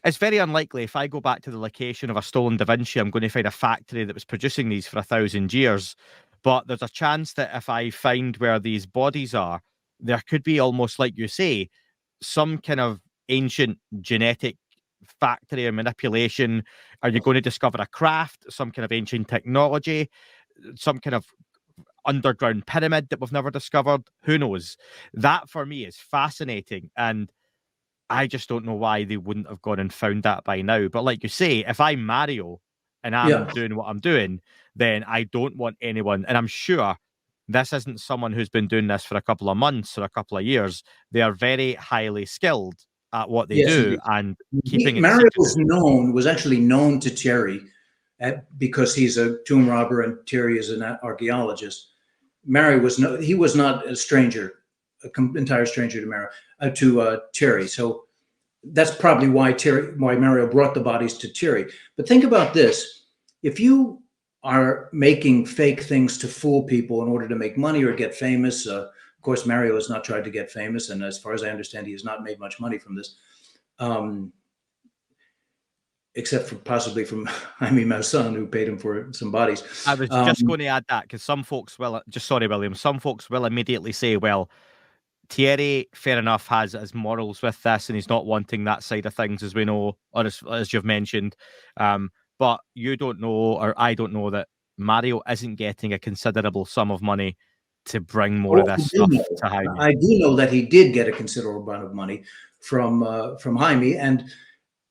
It's very unlikely if I go back to the location of a stolen Da Vinci, I'm going to find a factory that was producing these for 1,000 years. But there's a chance that if I find where these bodies are, there could be, almost like you say, some kind of ancient genetic factory or manipulation. Are you going to discover a craft, some kind of ancient technology, some kind of underground pyramid that we've never discovered? Who knows? That for me is fascinating, and I just don't know why they wouldn't have gone and found that by now. But like you say, if I'm Mario and I'm doing what I'm doing, then I don't want anyone, and I'm sure this isn't someone who's been doing this for a couple of months or a couple of years. They are very highly skilled at what they do, and keeping it Mario secret. was actually known to Thierry because he's a tomb robber and Thierry is an archaeologist. Mario was not a stranger, entire stranger to Mario, to Thierry. So that's probably why Mario brought the bodies to Thierry. But think about this: if you are making fake things to fool people in order to make money or get famous, of course, Mario has not tried to get famous, and as far as I understand, he has not made much money from this, except for possibly from Jaime Mussain, who paid him for some bodies. I was just going to add that, because some folks will, William, some folks will immediately say, well, Thierry, fair enough, has his morals with this, and he's not wanting that side of things, as we know, or as you've mentioned. But you don't know, or I don't know, that Mario isn't getting a considerable sum of money to bring more of this stuff to Jaime. I do know that he did get a considerable amount of money from Jaime, and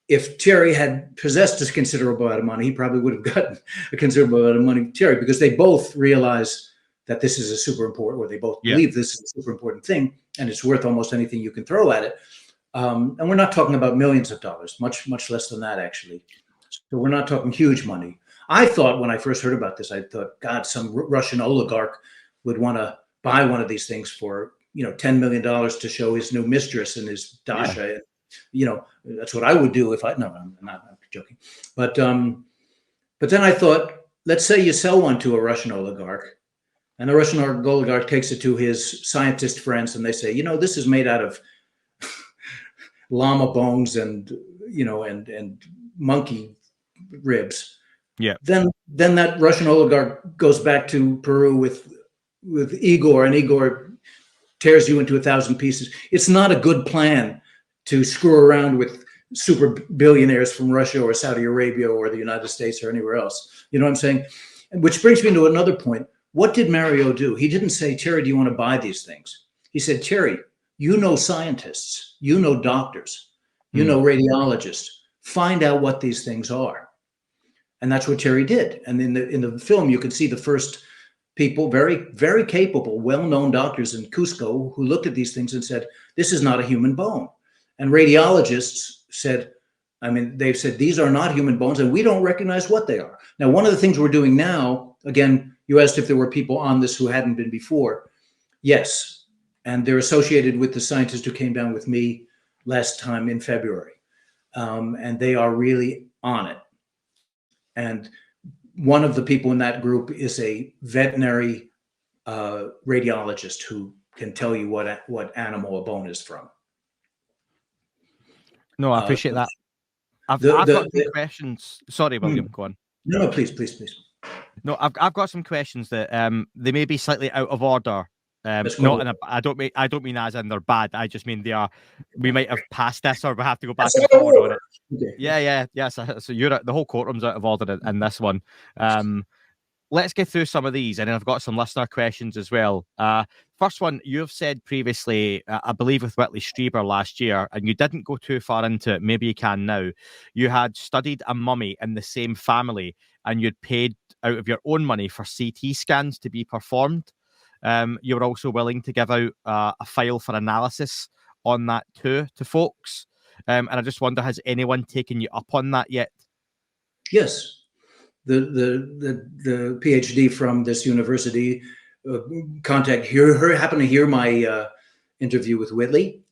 if Thierry had possessed a considerable amount of money, he probably would have gotten a considerable amount of money from Thierry, because they both realize that this is a super important, or they both believe this is a super important thing, and it's worth almost anything you can throw at it. And we're not talking about millions of dollars, much less than that, actually. So we're not talking huge money. I thought when I first heard about this, I thought, God, some Russian oligarch would want to buy one of these things for, $10 million to show his new mistress and his Dasha. Yeah. That's what I would do if no, I'm joking. But then I thought, let's say you sell one to a Russian oligarch, and the Russian oligarch takes it to his scientist friends, and they say, this is made out of llama bones and monkey ribs. Yeah. Then that Russian oligarch goes back to Peru with Igor, and Igor tears you into 1,000 pieces. It's not a good plan to screw around with super billionaires from Russia or Saudi Arabia or the United States or anywhere else. You know what I'm saying? Which brings me to another point. What did Mario do? He didn't say, Thierry, do you want to buy these things? He said, Thierry, you know scientists, you know doctors, you know radiologists. Find out what these things are. And that's what Thierry did. And in the film, you can see the first people, very, very capable, well-known doctors in Cusco who looked at these things and said, this is not a human bone. And radiologists said, they've said, these are not human bones and we don't recognize what they are. Now, one of the things we're doing now, again, you asked if there were people on this who hadn't been before. Yes. And they're associated with the scientist who came down with me last time in February. And they are really on it. And one of the people in that group is a veterinary radiologist who can tell you what animal a bone is from. No, I appreciate that. I've got some questions. Sorry, William, go on. No, please. No, I've got some questions that they may be slightly out of order. I don't mean as in they're bad. I just mean we might have passed this or we have to go back and forward on it. Okay. Yeah. So the whole courtroom's out of order in this one. Let's get through some of these, and then I've got some listener questions as well. First one, you have said previously, I believe with Whitley Strieber last year, and you didn't go too far into it, maybe you can now, you had studied a mummy in the same family, and you'd paid out of your own money for CT scans to be performed. You were also willing to give out a file for analysis on that too to folks. And I just wonder, has anyone taken you up on that yet? Yes. The PhD from this university happened to hear my interview with Whitley,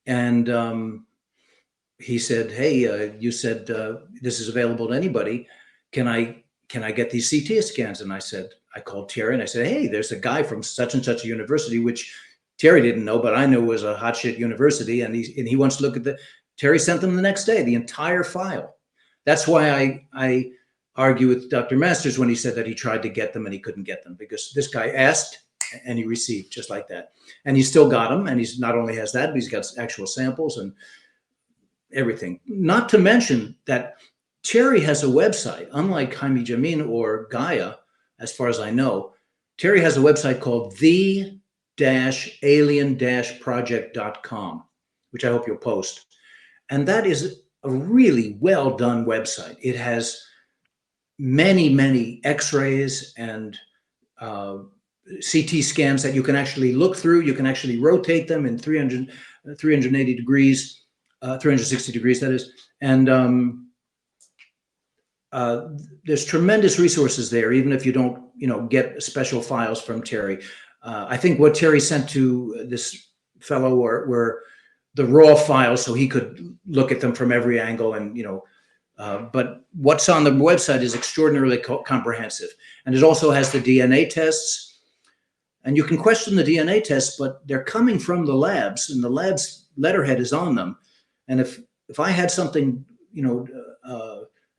and he said, "Hey, you said this is available to anybody. Can I get these CT scans?" And I called Thierry and I said, "Hey, there's a guy from such and such a university," which Thierry didn't know, but I knew was a hot shit university, and he wants to look at Thierry sent them the next day, the entire file. That's why I argue with Dr. Masters when he said that he tried to get them and he couldn't get them, because this guy asked and he received just like that. And he still got them. And he's not only has that, but he's got actual samples and everything. Not to mention that Thierry has a website, unlike Jaime Jamin or Gaia, as far as I know. Thierry has a website called the-alien-project.com, which I hope you'll post. And that is a really well done website. It has many x-rays and CT scans that you can actually look through. You can actually rotate them in 380 degrees, 360 degrees, that is. And there's tremendous resources there, even if you don't, get special files from Thierry. I think what Thierry sent to this fellow were the raw files, so he could look at them from every angle and, but what's on the website is extraordinarily comprehensive. And it also has the DNA tests. And you can question the DNA tests, but they're coming from the labs, and the lab's letterhead is on them. And if I had something,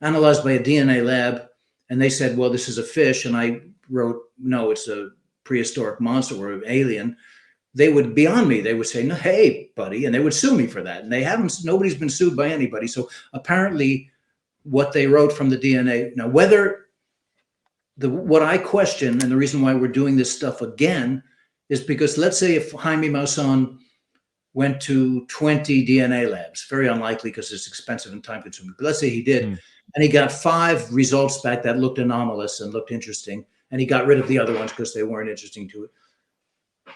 analyzed by a DNA lab, and they said, well, this is a fish, and I wrote, no, it's a prehistoric monster or an alien, they would be on me. They would say, no, hey, buddy, and they would sue me for that. And nobody's been sued by anybody. So apparently what they wrote from the DNA, now what I question, and the reason why we're doing this stuff again, is because let's say if Jaime Mussain went to 20 DNA labs, very unlikely because it's expensive and time consuming, but let's say he did, and he got 5 results back that looked anomalous and looked interesting, and he got rid of the other ones because they weren't interesting to it.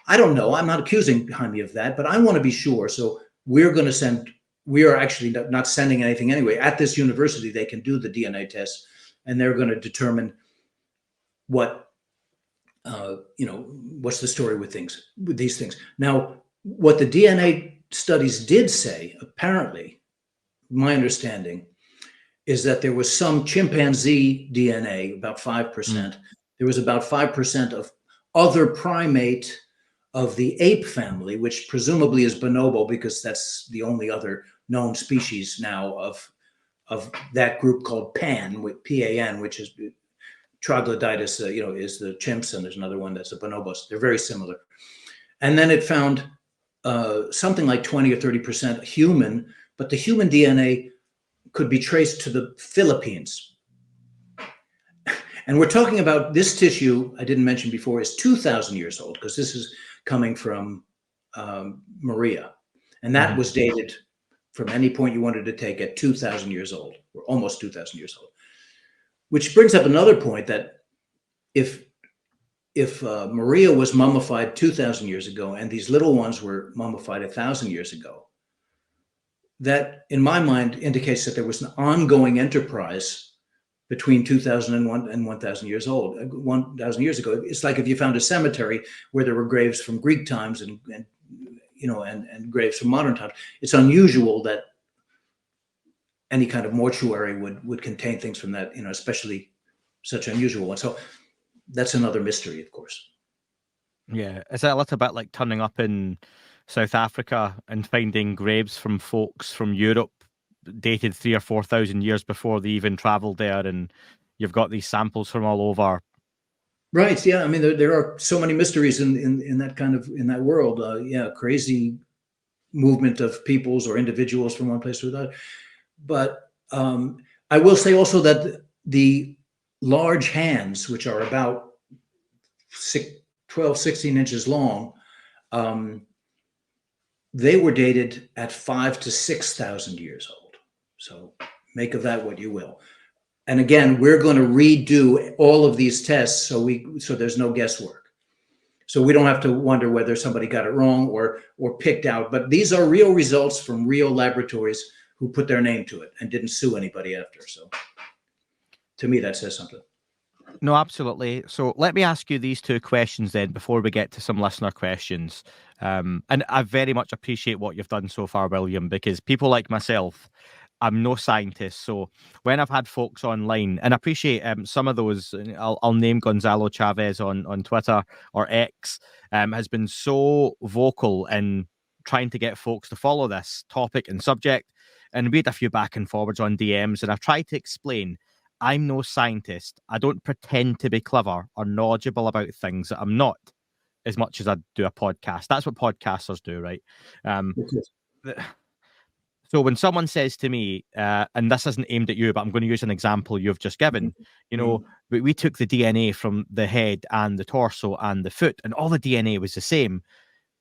I don't know. I'm not accusing Jaime of that, but I want to be sure. So we are actually not sending anything anyway. At this university, they can do the DNA test, and they're going to determine what, what's the story with these things. Now, what the DNA studies did say, apparently, my understanding, is that there was some chimpanzee DNA, about 5%. There was about 5% of other primate of the ape family, which presumably is bonobo, because that's the only other known species now of that group called PAN, with PAN, which is troglodytes, is the chimps, and there's another one that's a bonobos. They're very similar. And then it found something like 20 or 30% human, but the human DNA could be traced to the Philippines. And we're talking about this tissue, I didn't mention before, is 2,000 years old, because this is coming from Maria. And that was dated from any point you wanted to take at 2,000 years old, or almost 2,000 years old. Which brings up another point, that if Maria was mummified 2,000 years ago and these little ones were mummified 1,000 years ago, that in my mind indicates that there was an ongoing enterprise between 2001 and 1,000 years old. 1,000 years ago, it's like if you found a cemetery where there were graves from Greek times and graves from modern times. It's unusual that any kind of mortuary would contain things from that, especially such unusual ones. So that's another mystery, of course. Yeah, is that a little bit like turning up in South Africa and finding graves from folks from Europe dated 3,000 or 4,000 years before they even traveled there, and you've got these samples from all over? Right. Yeah. I mean, there are so many mysteries in that world. Crazy movement of peoples or individuals from one place to another. But I will say also that the large hands, which are about 12, 16 inches long, they were dated at 5,000 to 6,000 years old. So make of that what you will. And again, we're going to redo all of these tests so there's no guesswork. So we don't have to wonder whether somebody got it wrong or picked out. But these are real results from real laboratories who put their name to it and didn't sue anybody after. So to me, that says something. No, absolutely. So let me ask you these two questions then before we get to some listener questions. And I very much appreciate what you've done so far, William, because people like myself, I'm no scientist. So when I've had folks online, and I appreciate some of those, I'll name Gonzalo Chavez on Twitter or X, has been so vocal in trying to get folks to follow this topic and subject. And we had a few back and forwards on DMs, and I've tried to explain, I'm no scientist. I don't pretend to be clever or knowledgeable about things that I'm not, as much as I do a podcast. That's what podcasters do, right? So when someone says to me, and this isn't aimed at you, but I'm going to use an example you've just given, we took the DNA from the head and the torso and the foot, and all the DNA was the same.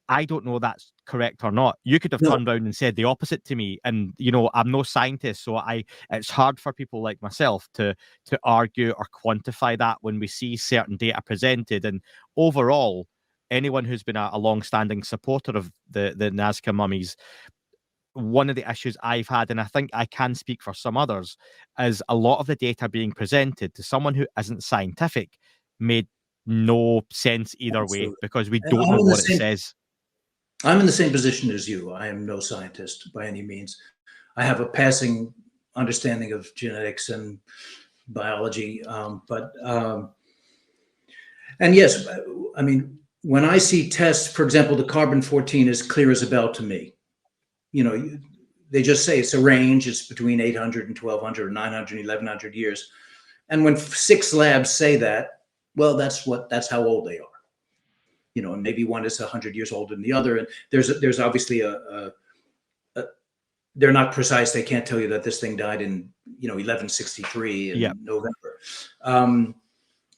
I don't know that's correct or not. You could have turned around and said the opposite to me. And, I'm no scientist. So it's hard for people like myself to argue or quantify that when we see certain data presented. And overall, anyone who's been a long-standing supporter of the Nazca Mummies, one of the issues I've had, and I think I can speak for some others, is a lot of the data being presented to someone who isn't scientific made no sense either way, because we don't know what it says. I'm in the same position as you. I am no scientist by any means. I have a passing understanding of genetics and biology, and yes, I mean, when I see tests, for example, the carbon-14 is clear as a bell to me. They just say it's a range. It's between 800 and 1,200, or 900 and 1,100 years. And when 6 labs say that, well, that's how old they are. And maybe one is 100 years older than the other. And there's obviously they're not precise. They can't tell you that this thing died in 1163 in November. And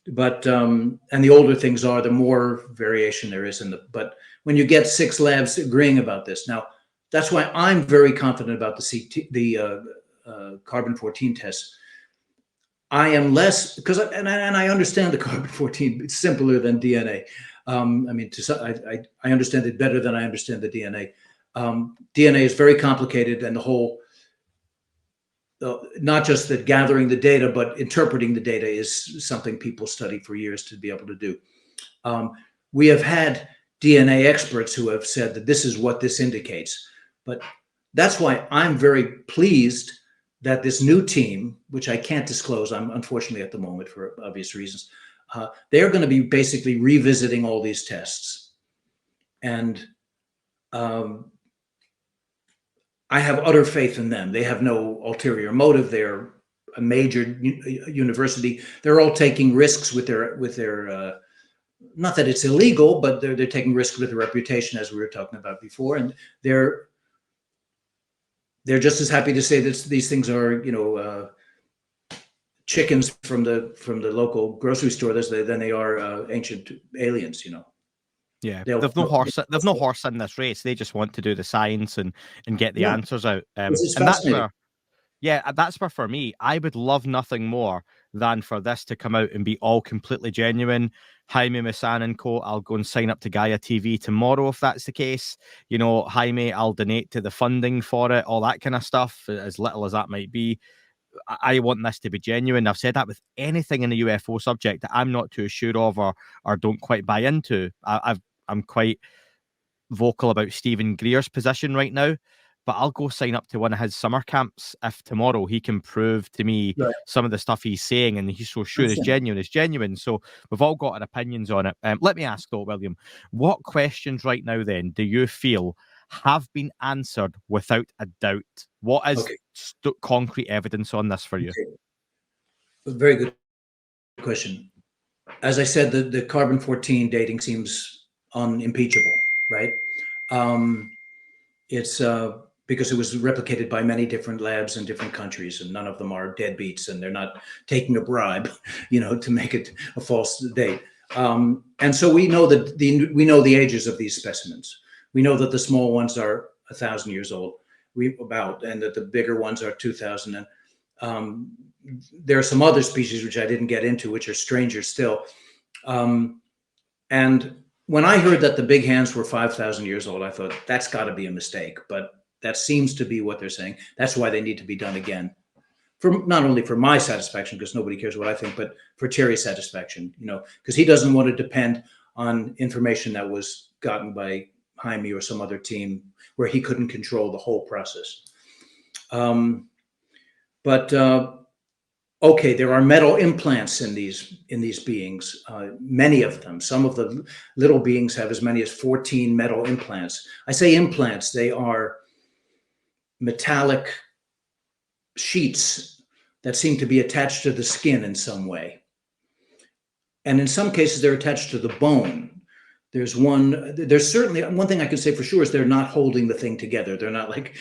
the older things are, the more variation there is but when you get 6 labs agreeing about this, now that's why I'm very confident about the carbon-14 tests. I am less, because I understand the carbon-14. It's simpler than DNA. I understand it better than I understand the DNA. DNA is very complicated, and the whole, not just that gathering the data, but interpreting the data is something people study for years to be able to do. We have had DNA experts who have said that this is what this indicates, but that's why I'm very pleased that this new team, which I can't disclose, I'm unfortunately at the moment for obvious reasons, they're going to be basically revisiting all these tests. And I have utter faith in them. They have no ulterior motive. They're a major university. They're all taking risks with their not that it's illegal, but they're taking risks with their reputation, as we were talking about before. And they're just as happy to say that these things are, chickens from the local grocery store than they are ancient aliens, Yeah, they've no horse in this race. They just want to do the science and get the answers out. And that's where for me, I would love nothing more than for this to come out and be all completely genuine. Jaime Mussain and co, I'll go and sign up to Gaia TV tomorrow if that's the case. Jaime, I'll donate to the funding for it, all that kind of stuff, as little as that might be. I want this to be genuine. I've said that with anything in the UFO subject that I'm not too sure of or don't quite buy into. I'm quite vocal about Stephen Greer's position right now, but I'll go sign up to one of his summer camps if tomorrow he can prove to me some of the stuff he's saying and he's so sure is genuine. So we've all got our opinions on it. Let me ask though, William, what questions right now then do you feel have been answered without a doubt? What is concrete evidence on this for you? Very good question. As I said, the carbon-14 dating seems unimpeachable, right? It's because it was replicated by many different labs in different countries, and none of them are deadbeats, and they're not taking a bribe, to make it a false date. And so we know that we know the ages of these specimens. We know that the small ones are 1,000 years old, and that the bigger ones are 2,000. And there are some other species which I didn't get into, which are stranger still. And when I heard that the big hands were 5,000 years old, I thought that's got to be a mistake. But that seems to be what they're saying. That's why they need to be done again, for not only for my satisfaction, because nobody cares what I think, but for Thierry's satisfaction. Because he doesn't want to depend on information that was gotten by Jaime or some other team where he couldn't control the whole process. Okay, there are metal implants in these beings, many of them. Some of the little beings have as many as 14 metal implants. I say implants, they are metallic sheets that seem to be attached to the skin in some way. And in some cases, they're attached to the bone. There's certainly one thing I can say for sure is they're not holding the thing together. They're not like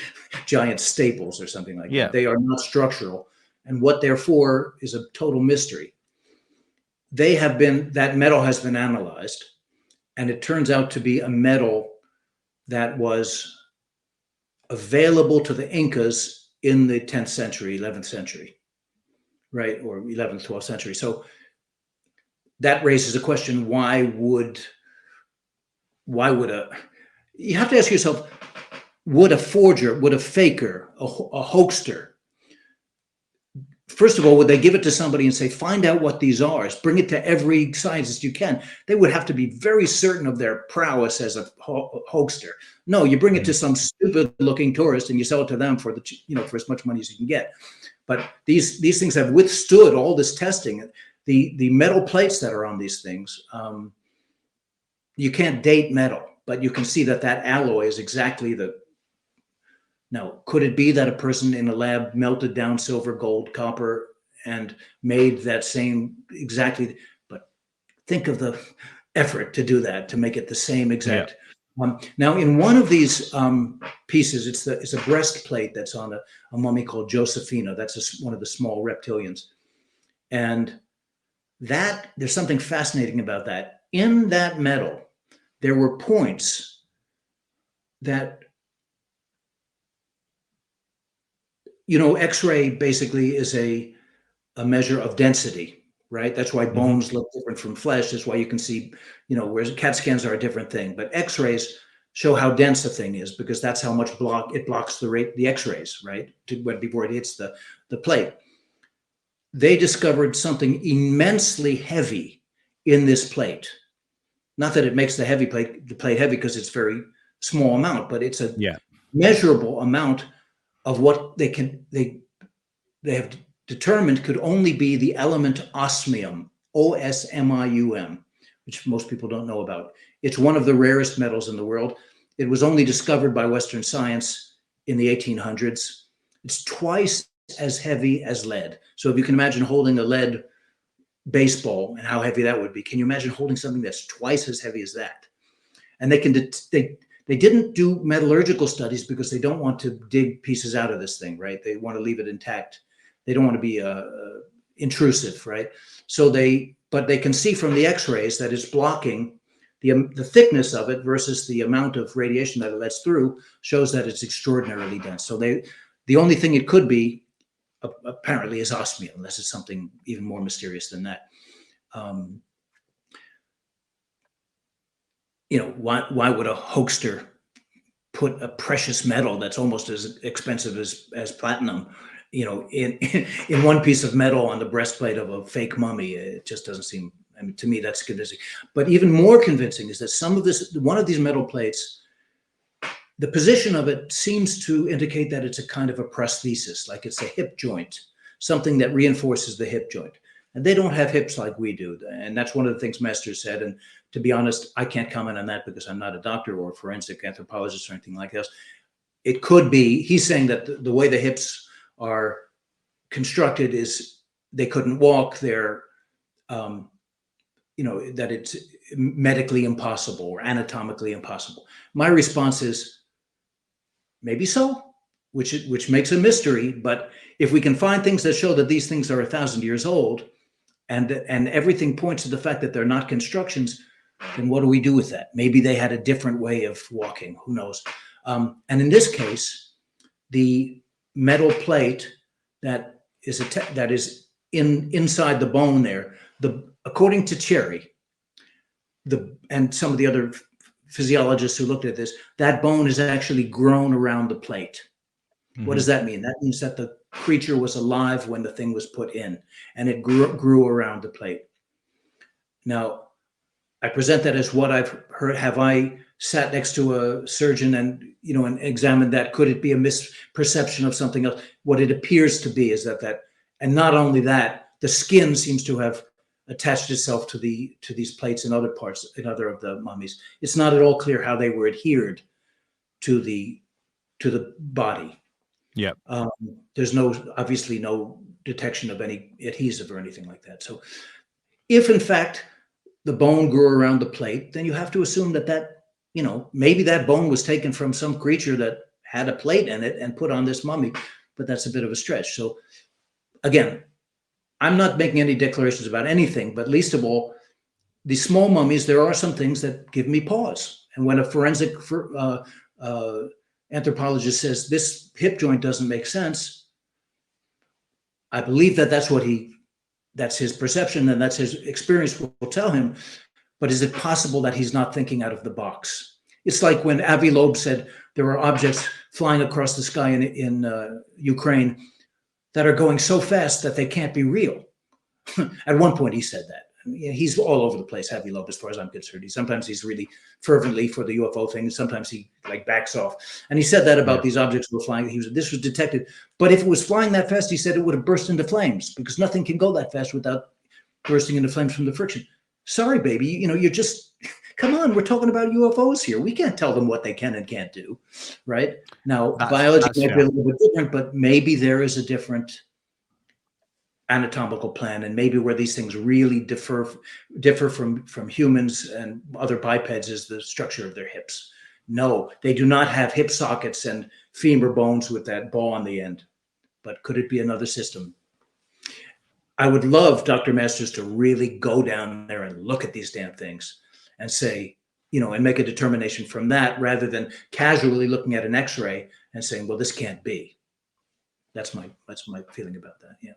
giant staples or something like that. They are not structural. And what they're for is a total mystery. That metal has been analyzed, and it turns out to be a metal that was available to the Incas in the 10th century, 11th century, right? Or 11th, 12th century. So that raises a question, why would you have to ask yourself, would a forger, would a faker, a hoaxer, first of all, would they give it to somebody and say, find out what these are, bring it to every scientist you can? They would have to be very certain of their prowess as a hoaxer. No, you bring it to some stupid looking tourist and you sell it to them for for as much money as you can get. But these things have withstood all this testing. The metal plates that are on these things, you can't date metal, but you can see that alloy is exactly Now, could it be that a person in a lab melted down silver, gold, copper, and made that same exactly? But think of the effort to do that, to make it the same exact. Now, in one of these pieces, it's a breastplate that's on a mummy called Josephina. That's one of the small reptilians. And there's something fascinating about that. In that metal, there were points that, X-ray basically is a measure of density, right? That's why bones look different from flesh. That's why you can see, whereas CAT scans are a different thing. But X-rays, show how dense the thing is, because that's how much it blocks the X-rays, right? Before it hits the plate. They discovered something immensely heavy in this plate. Not that it makes the plate heavy, because it's very small amount, but it's a measurable amount of what they have determined could only be the element osmium, osmium, which most people don't know about. It's one of the rarest metals in the world. It was only discovered by Western science in the 1800s. It's twice as heavy as lead. So if you can imagine holding a lead baseball and how heavy that would be, can you imagine holding something that's twice as heavy as that? And they didn't do metallurgical studies because they don't want to dig pieces out of this thing, right? They want to leave it intact. They don't want to be intrusive, right? But they can see from the X-rays that it's blocking the thickness of it versus the amount of radiation that it lets through, shows that it's extraordinarily dense. So the only thing it could be apparently is osmium, unless it's something even more mysterious than that. Why would a hoaxer put a precious metal that's almost as expensive as platinum, in one piece of metal on the breastplate of a fake mummy? It just doesn't seem. I mean, to me, that's convincing. But even more convincing is that one of these metal plates, the position of it seems to indicate that it's a kind of a prosthesis, like it's a hip joint, something that reinforces the hip joint. And they don't have hips like we do. And that's one of the things Masters said. And to be honest, I can't comment on that because I'm not a doctor or a forensic anthropologist or anything like that. It could be, he's saying that the way the hips are constructed is they couldn't walk. They're, that it's medically impossible or anatomically impossible. My response is maybe so, which makes a mystery. But if we can find things that show that these things are 1,000 years old, and everything points to the fact that they're not constructions, then what do we do with that? Maybe they had a different way of walking. Who knows? And in this case, the metal plate that is inside the bone there, according to Thierry, and some of the other physiologists who looked at this, that bone is actually grown around the plate. Mm-hmm. What does that mean? That means that the creature was alive when the thing was put in, and it grew around the plate. Now, I present that as what I've heard. Have I sat next to a surgeon and examined that? Could it be a misperception of something else? What it appears to be is that, and not only that, the skin seems to have attached itself to these plates in other of the mummies. It's not at all clear how they were adhered to the body. Yeah. There's obviously no detection of any adhesive or anything like that. So if in fact the bone grew around the plate, then you have to assume that maybe that bone was taken from some creature that had a plate in it and put on this mummy, but that's a bit of a stretch. So again, I'm not making any declarations about anything, but least of all, the small mummies, there are some things that give me pause. And when a forensic anthropologist says this hip joint doesn't make sense, I believe that's his perception and that's his experience will tell him. But is it possible that he's not thinking out of the box? It's like when Avi Loeb said there are objects flying across the sky in Ukraine that are going so fast that they can't be real. At one point he said that. He's all over the place, Avi Loeb, as far as I'm concerned. Sometimes he's really fervently for the UFO thing. Sometimes he backs off. And he said that about these objects were flying. This was detected. But if it was flying that fast, he said it would have burst into flames because nothing can go that fast without bursting into flames from the friction. Sorry, baby. You're just, come on, we're talking about UFOs here. We can't tell them what they can and can't do, right? Now, biology might be a little bit different, but maybe there is a different anatomical plan, and maybe where these things really differ from humans and other bipeds is the structure of their hips. No, they do not have hip sockets and femur bones with that ball on the end. But could it be another system? I would love Dr. Masters to really go down there and look at these damn things and say, and make a determination from that rather than casually looking at an X-ray and saying, well, this can't be. That's my feeling about that. Yeah.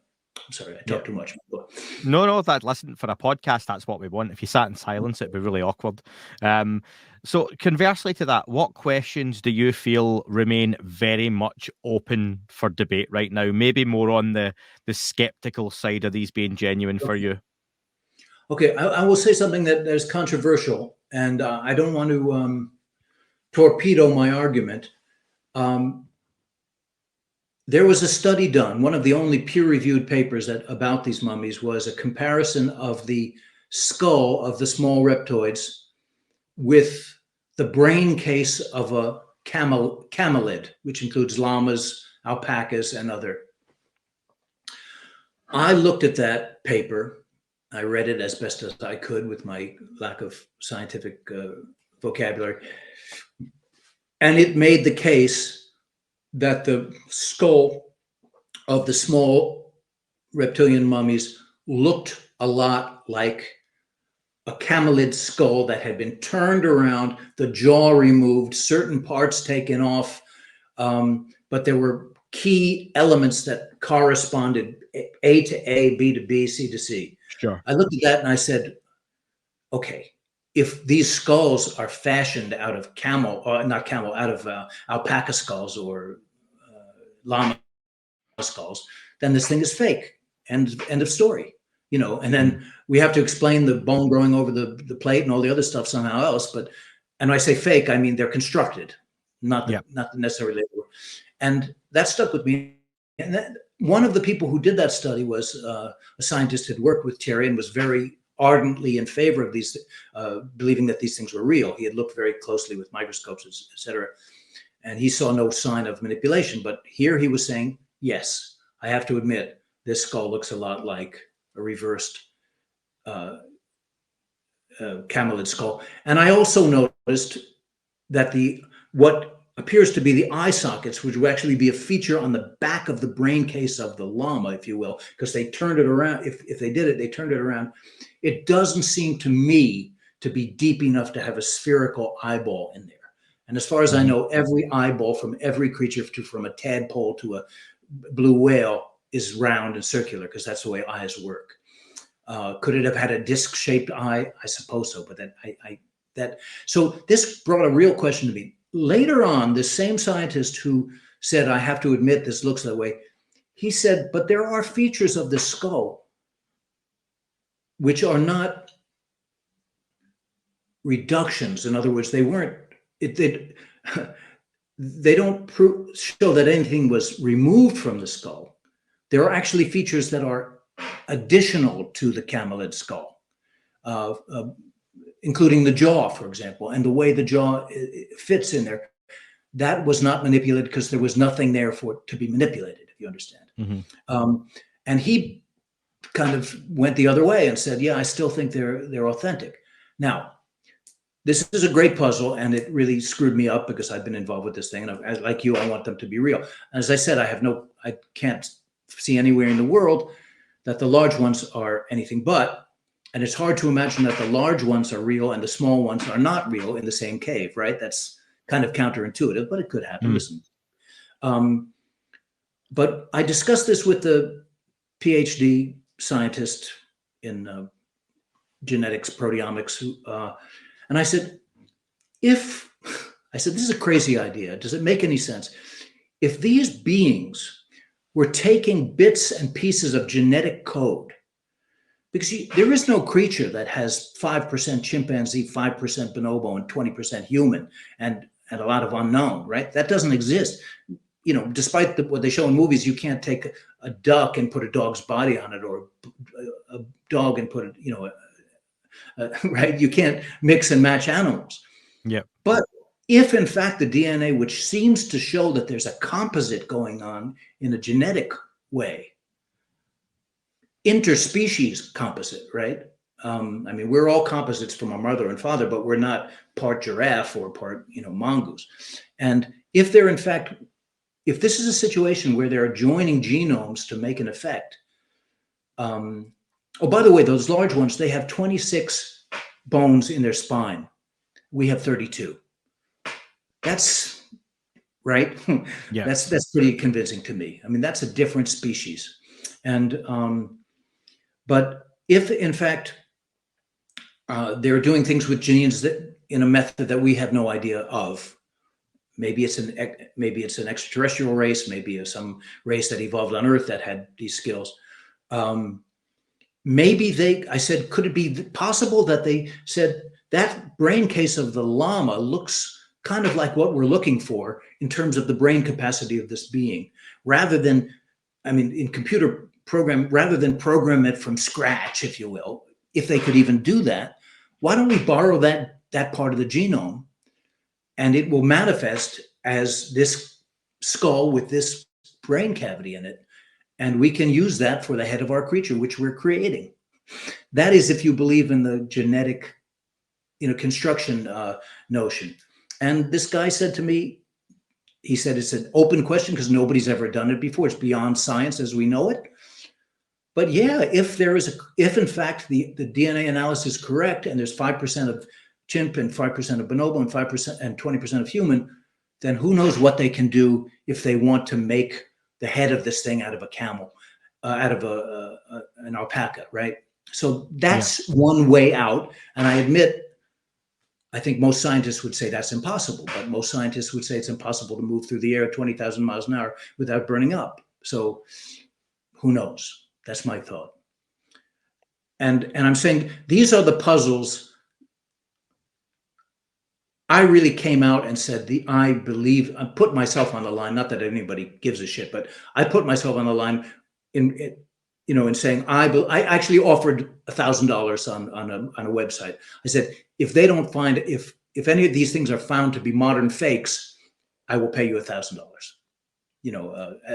I'm sorry, I talked too much. Go No, listen, for a podcast, that's what we want. If you sat in silence, it'd be really awkward. So conversely to that, what questions do you feel remain very much open for debate right now? Maybe more on the skeptical side of these being genuine for you. Okay, I will say something that is controversial, and I don't want to torpedo my argument. There was a study done. One of the only peer-reviewed papers about these mummies was a comparison of the skull of the small reptoids with the brain case of a camelid, which includes llamas, alpacas, and other. I looked at that paper. I read it as best as I could with my lack of scientific vocabulary. And it made the case that the skull of the small reptilian mummies looked a lot like a camelid skull that had been turned around, the jaw removed, certain parts taken off, but there were key elements that corresponded A to A, B to B, C to C. Sure. I looked at that and I said, okay, if these skulls are fashioned out of out of alpaca skulls or llama skulls, then this thing is fake. End of story. And then we have to explain the bone growing over the plate and all the other stuff somehow else. But, and when I say fake, I mean they're constructed, not necessarily. And that stuck with me. And one of the people who did that study was a scientist who had worked with Thierry and was very ardently in favor of these, believing that these things were real. He had looked very closely with microscopes, et cetera, and he saw no sign of manipulation. But here he was saying, yes, I have to admit, this skull looks a lot like a reversed camelid skull. And I also noticed that what appears to be the eye sockets, which would actually be a feature on the back of the brain case of the llama, if you will, because they turned it around. If they did it, they turned it around. It doesn't seem to me to be deep enough to have a spherical eyeball in there. And as far as I know, every eyeball from every creature, from a tadpole to a blue whale, is round and circular, because that's the way eyes work. Could it have had a disc-shaped eye? I suppose so, but so this brought a real question to me. Later on, the same scientist who said, I have to admit this looks that way, he said, but there are features of the skull which are not reductions. In other words, they don't show that anything was removed from the skull. There are actually features that are additional to the camelid skull, including the jaw, for example, and the way the jaw fits in there. That was not manipulated because there was nothing there for it to be manipulated, if you understand. Mm-hmm. And he kind of went the other way and said, yeah, I still think they're authentic. Now, this is a great puzzle, and it really screwed me up because I've been involved with this thing. And like you, I want them to be real. As I said, I can't see anywhere in the world that the large ones are anything but. And it's hard to imagine that the large ones are real and the small ones are not real in the same cave, right? That's kind of counterintuitive, but it could happen. Listen. But I discussed this with the PhD scientist in genetics, proteomics, and I said, this is a crazy idea. Does it make any sense? If these beings were taking bits and pieces of genetic code, because there is no creature that has 5% chimpanzee, 5% bonobo, and 20% human, and a lot of unknown, right? That doesn't exist. Despite what they show in movies, you can't take a duck and put a dog's body on it, or a dog and put right? You can't mix and match animals. Yeah. But if in fact the DNA, which seems to show that there's a composite going on in a genetic way, interspecies composite, right? We're all composites from our mother and father, but we're not part giraffe or part, mongoose. And if this is a situation where they're joining genomes to make an effect, by the way, those large ones, they have 26 bones in their spine. We have 32. That's right. Yeah. That's pretty convincing to me. That's a different species. And But if, in fact, they're doing things with genes that in a method that we have no idea of, maybe it's an extraterrestrial race, maybe some race that evolved on Earth that had these skills. Maybe I said, could it be possible that they said that brain case of the llama looks kind of like what we're looking for in terms of the brain capacity of this being, rather than, I mean, in computer program, rather than program it from scratch, if you will, if they could even do that, why don't we borrow that part of the genome, and it will manifest as this skull with this brain cavity in it. And we can use that for the head of our creature, which we're creating. That is, if you believe in the genetic, construction notion. And this guy said to me, he said, it's an open question because nobody's ever done it before. It's beyond science as we know it. But yeah, if in fact the DNA analysis is correct, and there's 5% of chimp and 5% of bonobo and 5% and 20% of human, then who knows what they can do if they want to make the head of this thing out of a camel, out of an alpaca, right? So that's one way out. And I admit, I think most scientists would say that's impossible, but most scientists would say it's impossible to move through the air at 20,000 miles an hour without burning up. So who knows? That's my thought. And I'm saying these are the puzzles. I really came out and said, I put myself on the line, not that anybody gives a shit, but I put myself on the line in saying, I actually offered $1,000 on a website. I said, if they don't find, if any of these things are found to be modern fakes, I will pay you $1,000,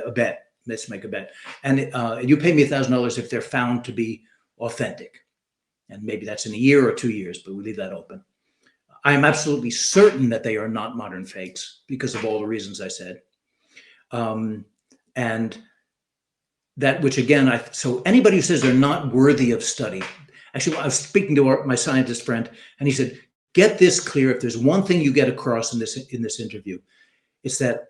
a bet. Let's make a bet. And you pay me $1,000 if they're found to be authentic. And maybe that's in a year or 2 years, but we leave that open. I am absolutely certain that they are not modern fakes because of all the reasons I said. And that, which again, so anybody who says they're not worthy of study, actually, I was speaking to my scientist friend, and he said, get this clear. If there's one thing you get across in this interview, it's that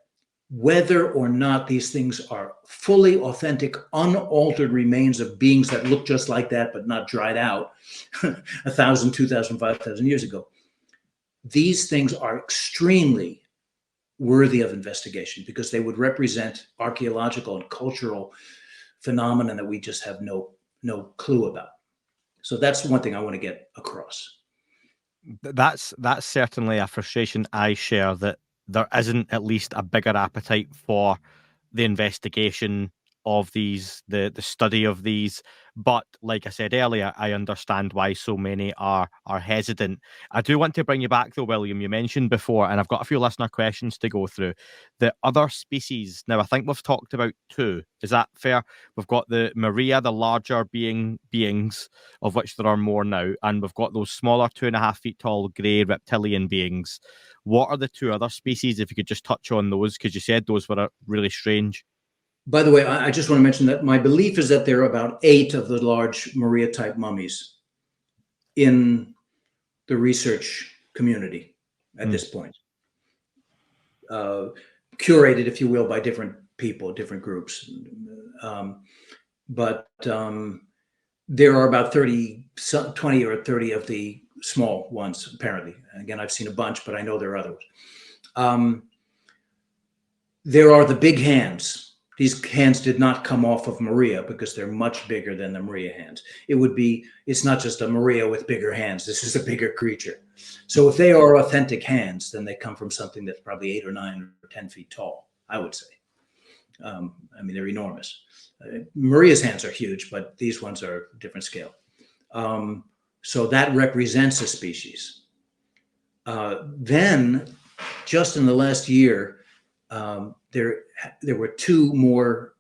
whether or not these things are fully authentic, unaltered remains of beings that look just like that, but not dried out 1,000, 2,000, 5,000 years ago, these things are extremely worthy of investigation because they would represent archaeological and cultural phenomena that we just have no clue about. So that's one thing I want to get across. That's certainly a frustration I share, that there isn't at least a bigger appetite for the investigation of these, the study of these. But like I said earlier, I understand why so many are hesitant. I do want to bring you back though, William. You mentioned before, and I've got a few listener questions to go through, the other species. Now, I think we've talked about two. Is that fair? We've got the Maria, the larger beings, of which there are more now, and we've got those smaller 2.5 feet tall grey reptilian beings. What are the two other species, if you could just touch on those, because you said those were really strange. By the way, I just want to mention that my belief is that there are about 8 of the large Maria-type mummies in the research community at this point, curated, if you will, by different people, different groups. But there are about 20 or 30 of the small ones, apparently. Again, I've seen a bunch, but I know there are others. There are the big hands. These hands did not come off of Maria because they're much bigger than the Maria hands. It's not just a Maria with bigger hands. This is a bigger creature. So if they are authentic hands, then they come from something that's probably 8 or 9 or 10 feet tall, I would say. I mean, they're enormous. Maria's hands are huge, but these ones are a different scale. So that represents a species. Then, just in the last year, there were 2 more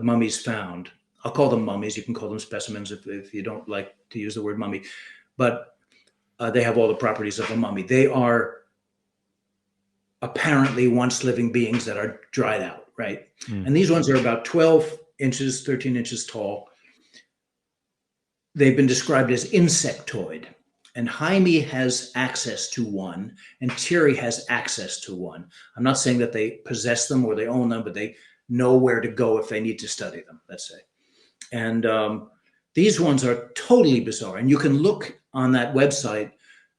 mummies found. I'll call them mummies. You can call them specimens if you don't like to use the word mummy, but they have all the properties of a mummy. They are apparently once living beings that are dried out, right? And these ones are about 12 inches, 13 inches tall. They've been described as insectoid. And Jaime has access to one, and Thierry has access to one. I'm not saying that they possess them or they own them, but they know where to go if they need to study them, let's say. And these ones are totally bizarre. And you can look on that website,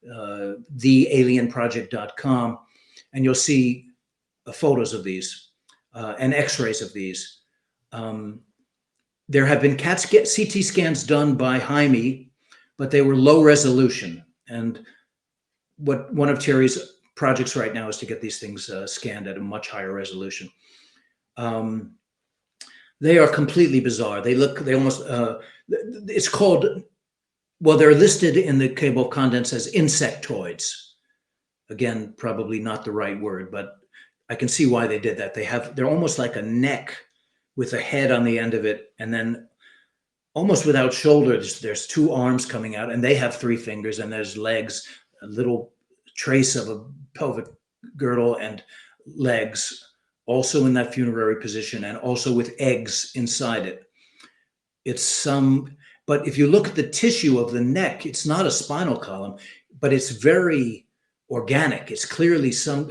thealienproject.com, and you'll see photos of these and x-rays of these. There have been CT scans done by Jaime, but they were low resolution. And what one of Thierry's projects right now is to get these things scanned at a much higher resolution. They are completely bizarre. They almost, it's called, well, they're listed in the table of contents as insectoids. Again, probably not the right word, but I can see why they did that. They're almost like a neck with a head on the end of it, and then almost without shoulders, there's two arms coming out, and they have three fingers, and there's legs, a little trace of a pelvic girdle and legs, also in that funerary position, and also with eggs inside it. But if you look at the tissue of the neck, it's not a spinal column, but it's very organic. It's clearly some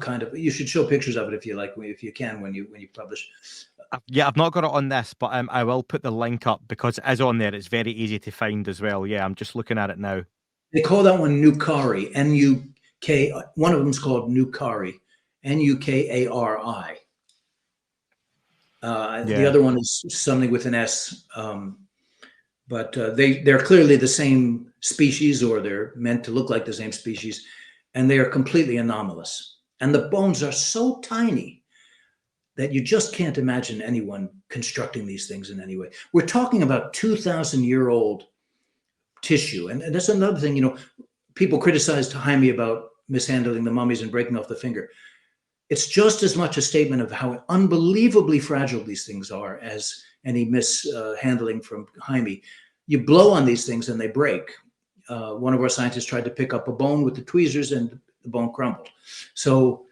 kind of. You should show pictures of it if you like, if you can, when you publish. Yeah, I've not got it on this, but I will put the link up because it is on there. It's very easy to find as well. Yeah, I'm just looking at it now. They call that one Nukari, N-U-K. One of them's called Nukari, N-U-K-A-R-I. The other one is something with an S. But they're clearly the same species, or they're meant to look like the same species, and they are completely anomalous. And the bones are so tiny that you just can't imagine anyone constructing these things in any way. We're talking about 2,000-year-old tissue. And that's another thing, people criticized Jaime about mishandling the mummies and breaking off the finger. It's just as much a statement of how unbelievably fragile these things are as any mishandling from Jaime. You blow on these things and they break. One of our scientists tried to pick up a bone with the tweezers and the bone crumbled. So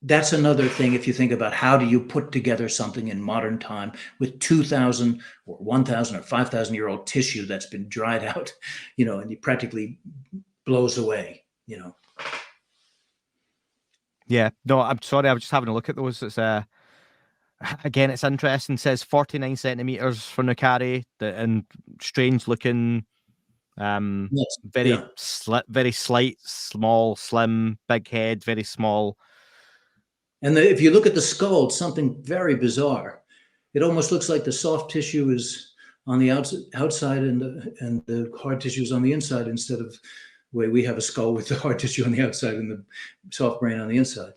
that's another thing. If you think about how do you put together something in modern time with 2,000 or 1,000 or 5,000-year-old tissue that's been dried out, and it practically blows away, Yeah, no, I'm sorry. I was just having a look at those. It's again, it's interesting. It says 49 centimeters for Nukari, and strange looking, yes. very slight, small, slim, big head, very small. And if you look at the skull, it's something very bizarre. It almost looks like the soft tissue is on the outside and the hard tissue is on the inside, instead of the way we have a skull with the hard tissue on the outside and the soft brain on the inside.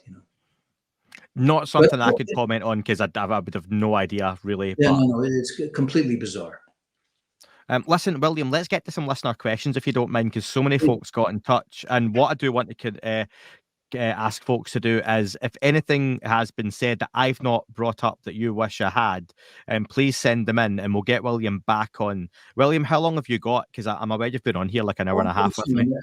Not something I could comment on because I would have no idea really. Yeah, no, it's completely bizarre. Listen, William, let's get to some listener questions if you don't mind, because so many folks got in touch. And what I do want to ask folks to do is, if anything has been said that I've not brought up that you wish I had, please send them in and we'll get William back on. William, how long have you got? Because I'm aware you've been on here like an hour and a half with me.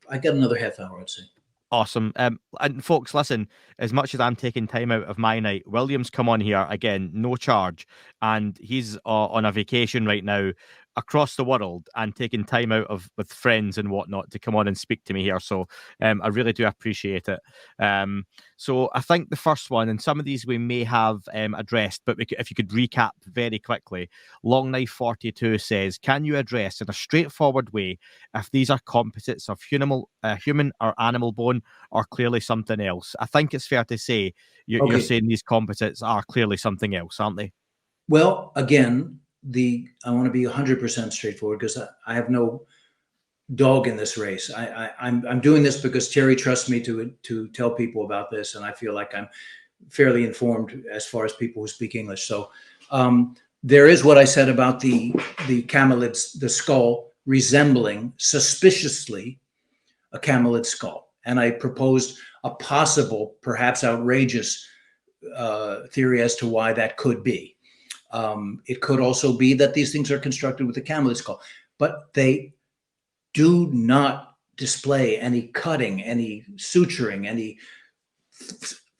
I got another half hour, I'd say. Awesome. And folks, listen, as much as I'm taking time out of my night, William's come on here again, no charge, and he's on a vacation right now across the world and taking time out with friends and whatnot to come on and speak to me here. So I really do appreciate it. So I think the first one, and some of these we may have addressed, but if you could recap very quickly. Long Knife 42 says, can you address in a straightforward way if these are composites of human or animal bone, or clearly something else? I think it's fair to say you're saying these composites are clearly something else, aren't they? Well, again, I want to be 100% straightforward, because I have no dog in this race. I'm doing this because Thierry trusts me to tell people about this, and I feel like I'm fairly informed as far as people who speak English. So there is what I said about the camelids, the skull resembling suspiciously a camelid skull, and I proposed a possible, perhaps outrageous theory as to why that could be. It could also be that these things are constructed with a camelid skull, but they do not display any cutting, any suturing, any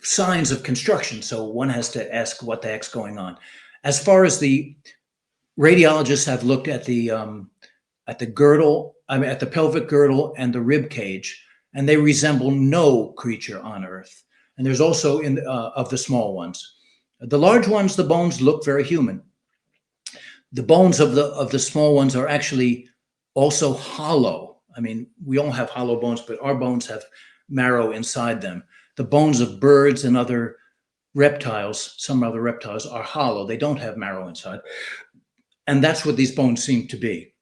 signs of construction. So one has to ask what the heck's going on. As far as the radiologists have looked at the girdle, at the pelvic girdle and the rib cage, and they resemble no creature on Earth. And there's also of the small ones. The large ones, the bones look very human. The bones of the small ones are actually also hollow. I mean, we all have hollow bones, but our bones have marrow inside them. The bones of birds and other reptiles, some other reptiles, are hollow. They don't have marrow inside. And that's what these bones seem to be.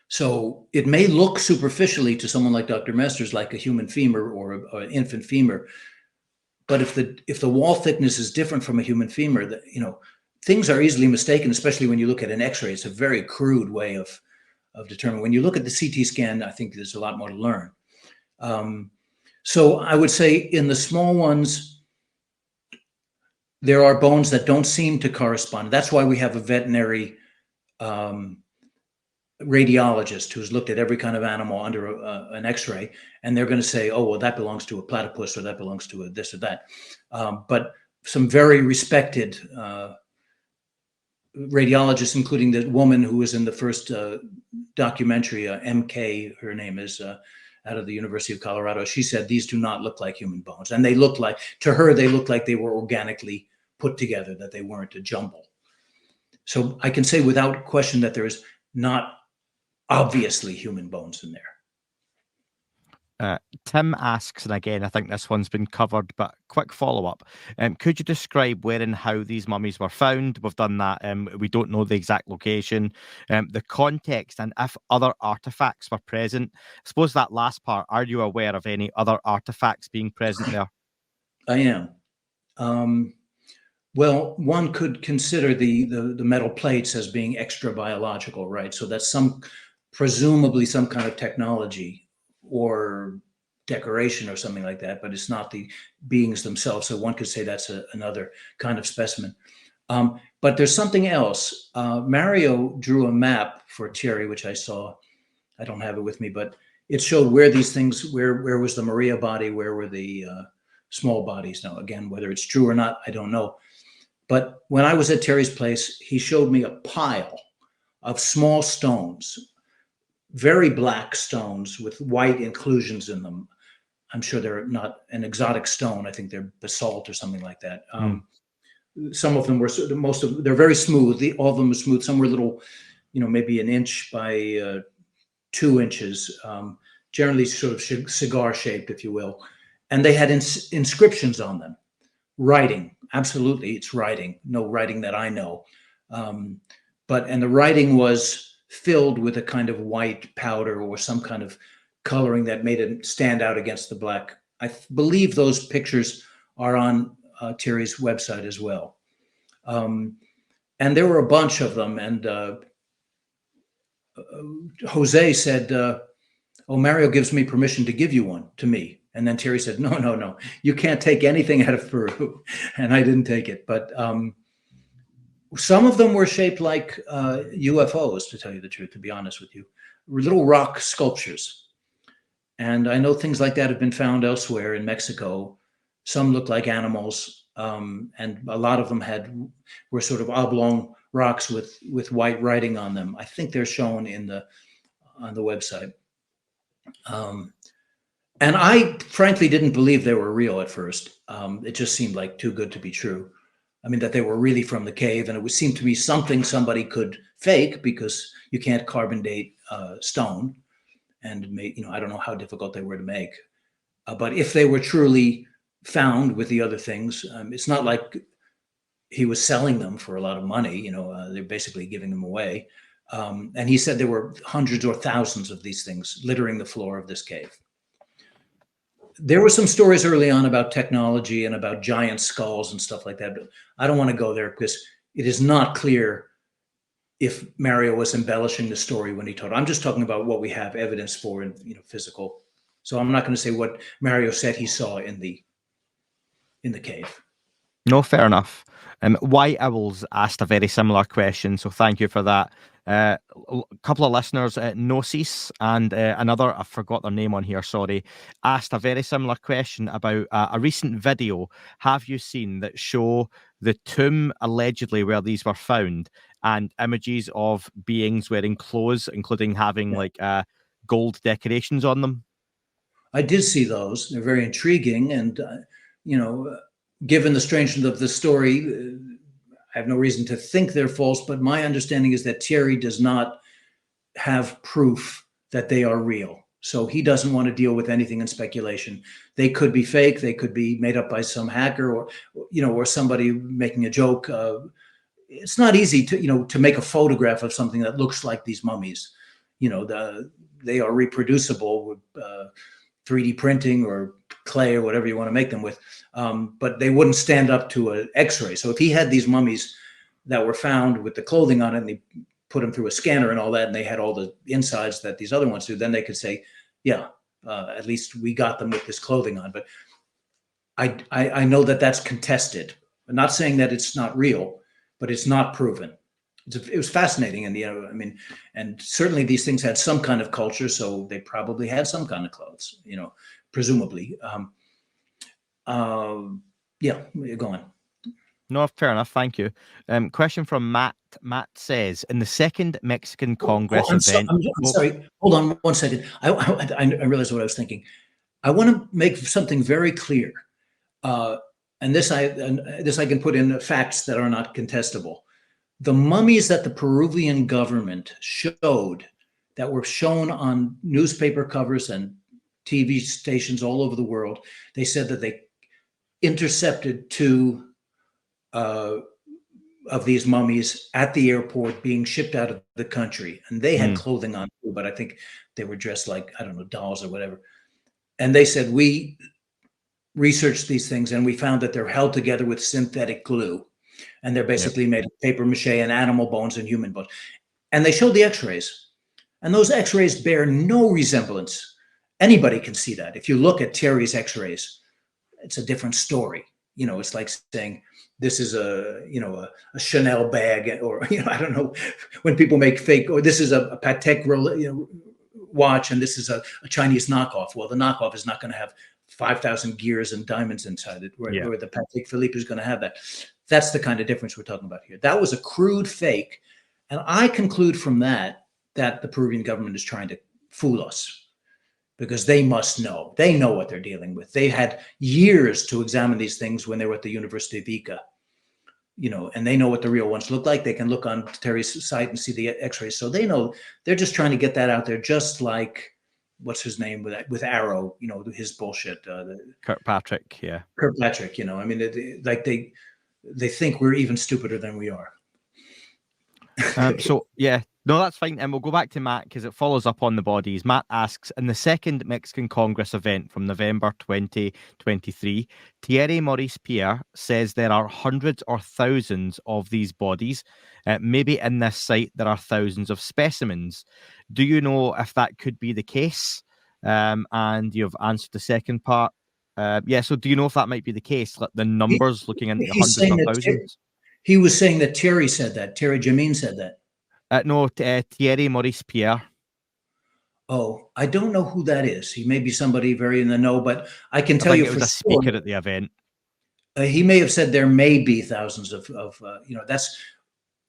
So it may look superficially to someone like Dr. Masters like a human femur or an infant femur, but if the wall thickness is different from a human femur, things are easily mistaken, especially when you look at an X-ray. It's a very crude way of determining. When you look at the CT scan, I think there's a lot more to learn. So I would say in the small ones, there are bones that don't seem to correspond. That's why we have a veterinary radiologist who's looked at every kind of animal under an X-ray, and they're going to say, oh, well, that belongs to a platypus, or that belongs to a this or that. But some very respected radiologists, including the woman who was in the first documentary, MK, her name is, out of the University of Colorado, she said these do not look like human bones. And they look like, to her, they look like they were organically put together, that they weren't a jumble. So I can say without question that there is not obviously human bones in there. Tim asks, and again, I think this one's been covered, but quick follow-up. Could you describe where and how these mummies were found? We've done that. We don't know the exact location, the context, and if other artifacts were present. I suppose that last part, are you aware of any other artifacts being present there? I am. Well, one could consider the metal plates as being extra biological, right? So that's presumably some kind of technology or decoration or something like that, but it's not the beings themselves. So one could say that's another kind of specimen. But there's something else. Mario drew a map for Thierry, which I saw. I don't have it with me, but it showed where these things, where was the Maria body, where were the small bodies. Now, again, whether it's true or not, I don't know. But when I was at Thierry's place, he showed me a pile of small stones, very black stones with white inclusions in them. I'm sure they're not an exotic stone. I think they're basalt or something like that. Some of them were, they're very smooth. All of them are smooth. Some were little, maybe an inch by 2 inches, generally sort of cigar shaped, if you will. And they had inscriptions on them, writing. Absolutely, it's writing. No writing that I know. And the writing was filled with a kind of white powder or some kind of coloring that made it stand out against the black. I believe those pictures are on Thierry's website as well. And there were a bunch of them. And Jose said, oh, Mario gives me permission to give you one to me. And then Thierry said, no, you can't take anything out of Peru. And I didn't take it. But some of them were shaped like UFOs, to tell you the truth, to be honest with you. Little rock sculptures. And I know things like that have been found elsewhere in Mexico. Some look like animals. And a lot of them were sort of oblong rocks with white writing on them. I think they're shown on the website. And I frankly didn't believe they were real at first. It just seemed like too good to be true. I mean, that they were really from the cave, and it would seem to me something somebody could fake, because you can't carbon date stone, and I don't know how difficult they were to make. But if they were truly found with the other things, it's not like he was selling them for a lot of money. They're basically giving them away. And he said there were hundreds or thousands of these things littering the floor of this cave. There were some stories early on about technology and about giant skulls and stuff like that, but I don't want to go there because it is not clear if Mario was embellishing the story when he told it. I'm just talking about what we have evidence for in physical. So I'm not going to say what Mario said he saw in the cave. No, fair enough. White Owls asked a very similar question, so thank you for that. A couple of listeners, Gnosis and another, I forgot their name on here, sorry, asked a very similar question about a recent video. Have you seen that show the tomb allegedly where these were found, and images of beings wearing clothes, including having like gold decorations on them? I did see those. They're very intriguing, and given the strangeness of the story, I have no reason to think they're false, but my understanding is that Thierry does not have proof that they are real. So he doesn't want to deal with anything in speculation. They could be fake. They could be made up by some hacker, or, or somebody making a joke. It's not easy to, to make a photograph of something that looks like these mummies. They are reproducible with 3D printing or clay or whatever you want to make them with. But they wouldn't stand up to an X-ray. So if he had these mummies that were found with the clothing on it, and they put them through a scanner and all that, and they had all the insides that these other ones do, then they could say, yeah, at least we got them with this clothing on. But I know that that's contested. I'm not saying that it's not real, but it's not proven. It was fascinating. And, and certainly these things had some kind of culture, so they probably had some kind of clothes, presumably. Yeah, go on. No, fair enough. Thank you. Question from Matt. Matt says, in the second Mexican Congress event... I'm sorry. Hold on 1 second. I realized what I was thinking. I want to make something very clear. And this I can put in facts that are not contestable. The mummies that the Peruvian government showed, that were shown on newspaper covers and TV stations all over the world, they said that they intercepted 2 of these mummies at the airport being shipped out of the country. And they had clothing on too, but I think they were dressed like, I don't know, dolls or whatever. And they said, we researched these things and we found that they're held together with synthetic glue. And they're basically made of paper mache and animal bones and human bones. And they showed the x-rays. And those x-rays bear no resemblance. Anybody can see that. If you look at Thierry's x-rays, it's a different story. It's like saying this is a Chanel bag, or, I don't know, when people make fake, or this is a Patek watch and this is a Chinese knockoff. Well, the knockoff is not going to have 5,000 gears and diamonds inside it, where the Patek Philippe is going to have that. That's the kind of difference we're talking about here. That was a crude fake. And I conclude from that the Peruvian government is trying to fool us, because they must know. They know what they're dealing with. They had years to examine these things when they were at the University of Ica, and they know what the real ones look like. They can look on Terry's site and see the x-rays. So they know. They're just trying to get that out there, just like, what's his name with Arrow, his bullshit. Kirkpatrick, yeah. Kirkpatrick, they think we're even stupider than we are. So, yeah, no, that's fine. And we'll go back to Matt because it follows up on the bodies. Matt asks, in the second Mexican Congress event from November 2023, Thierry Maurice Pierre says there are hundreds or thousands of these bodies. Maybe in this site there are thousands of specimens. Do you know if that could be the case? And you've answered the second part. So do you know if that might be the case? Like the numbers looking into the hundreds or thousands? He was saying that Thierry said that. Thierry Jamin said that. No, Thierry Maurice Pierre. Oh, I don't know who that is. He may be somebody very in the know, but I can tell you for a speaker at the event. He may have said there may be thousands of that's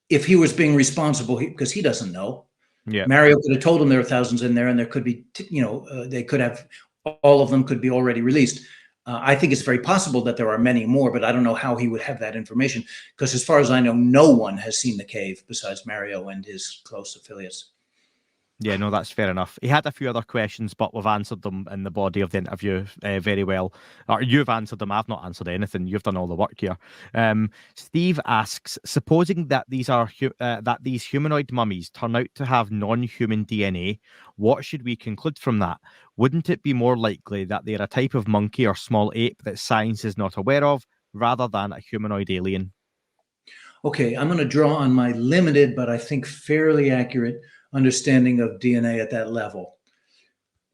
if he was being responsible, because he doesn't know. Yeah, Mario could have told him there are thousands in there, and there could be, they could have, all of them could be already released. I think it's very possible that there are many more, but I don't know how he would have that information, because as far as I know, no one has seen the cave besides Mario and his close affiliates. Yeah, no, that's fair enough. He had a few other questions, but we've answered them in the body of the interview very well. Or you've answered them. I've not answered anything. You've done all the work here. Steve asks, supposing that these humanoid mummies turn out to have non-human DNA, what should we conclude from that? Wouldn't it be more likely that they're a type of monkey or small ape that science is not aware of, rather than a humanoid alien? Okay, I'm going to draw on my limited, but I think fairly accurate understanding of DNA at that level.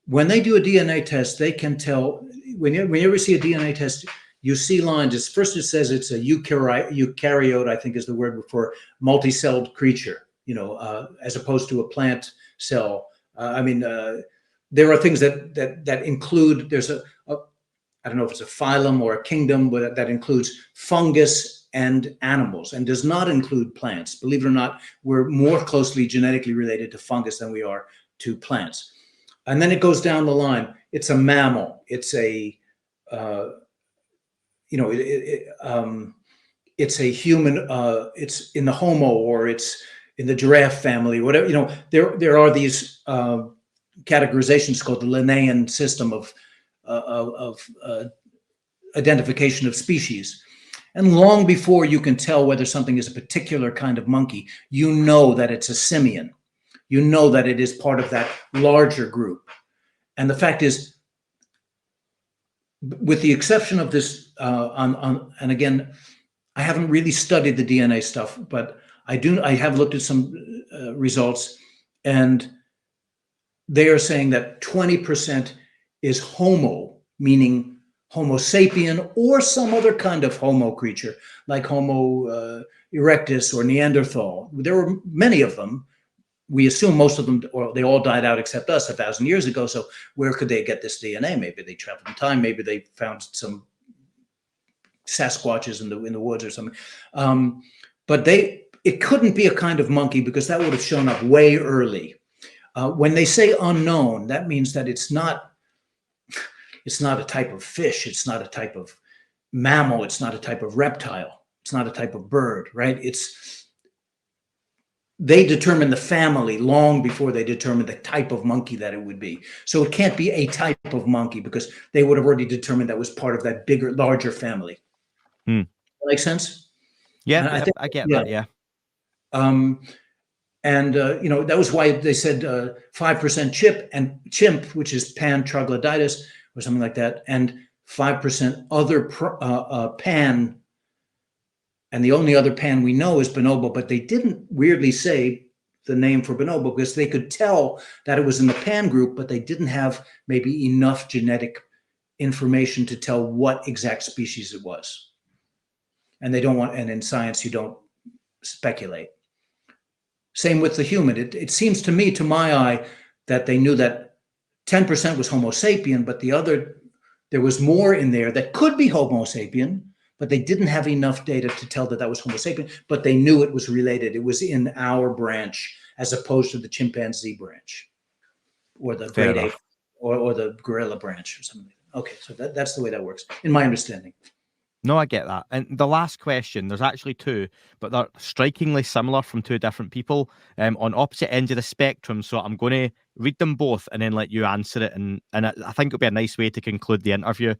When they do a DNA test, they can tell, when you ever see a DNA test, you see lines. First it says it's a eukaryote, I think is the word for multi-celled creature, as opposed to a plant cell. There are things that include, there's I don't know if it's a phylum or a kingdom, but that includes fungus and animals, and does not include plants. Believe it or not, we're more closely genetically related to fungus than we are to plants. And then it goes down the line. It's a mammal. It's a, it's a human, it's in the Homo, or it's in the giraffe family, whatever, there are these categorizations called the Linnaean system of identification of species. And long before you can tell whether something is a particular kind of monkey, you know that it's a simian. You know that it is part of that larger group. And the fact is, with the exception of this, and again, I haven't really studied the DNA stuff, but I have looked at some results, and they are saying that 20% is Homo, meaning Homo sapien, or some other kind of Homo creature, like Homo erectus or Neanderthal. There were many of them. We assume most of them, or they all died out except us 1,000 years ago. So where could they get this DNA? Maybe they traveled in time. Maybe they found some Sasquatches in the woods or something. But it couldn't be a kind of monkey, because that would have shown up way early. When they say unknown, that means that it's not a type of fish. It's not a type of mammal. It's not a type of reptile. It's not a type of bird, right? They determine the family long before they determine the type of monkey that it would be. So it can't be a type of monkey, because they would have already determined that was part of that bigger, larger family. Make sense? Yeah, I get that. Yeah. That was why they said 5% chimp, which is pan troglodytes or something like that, and 5% other pan. And the only other pan we know is bonobo, but they didn't weirdly say the name for bonobo, because they could tell that it was in the pan group, but they didn't have maybe enough genetic information to tell what exact species it was. And and in science, you don't speculate. Same with the human. It seems to me, to my eye, that they knew that 10% was Homo sapien, but there was more in there that could be Homo sapien, but they didn't have enough data to tell that was Homo sapien, but they knew it was related. It was in our branch, as opposed to the chimpanzee branch, or the great ape, or the gorilla branch or something. Okay, so that's the way that works, in my understanding. No, I get that. And the last question, there's actually two, but they're strikingly similar from two different people on opposite ends of the spectrum. So I'm going to read them both and then let you answer it. And I think it'll be a nice way to conclude the interview.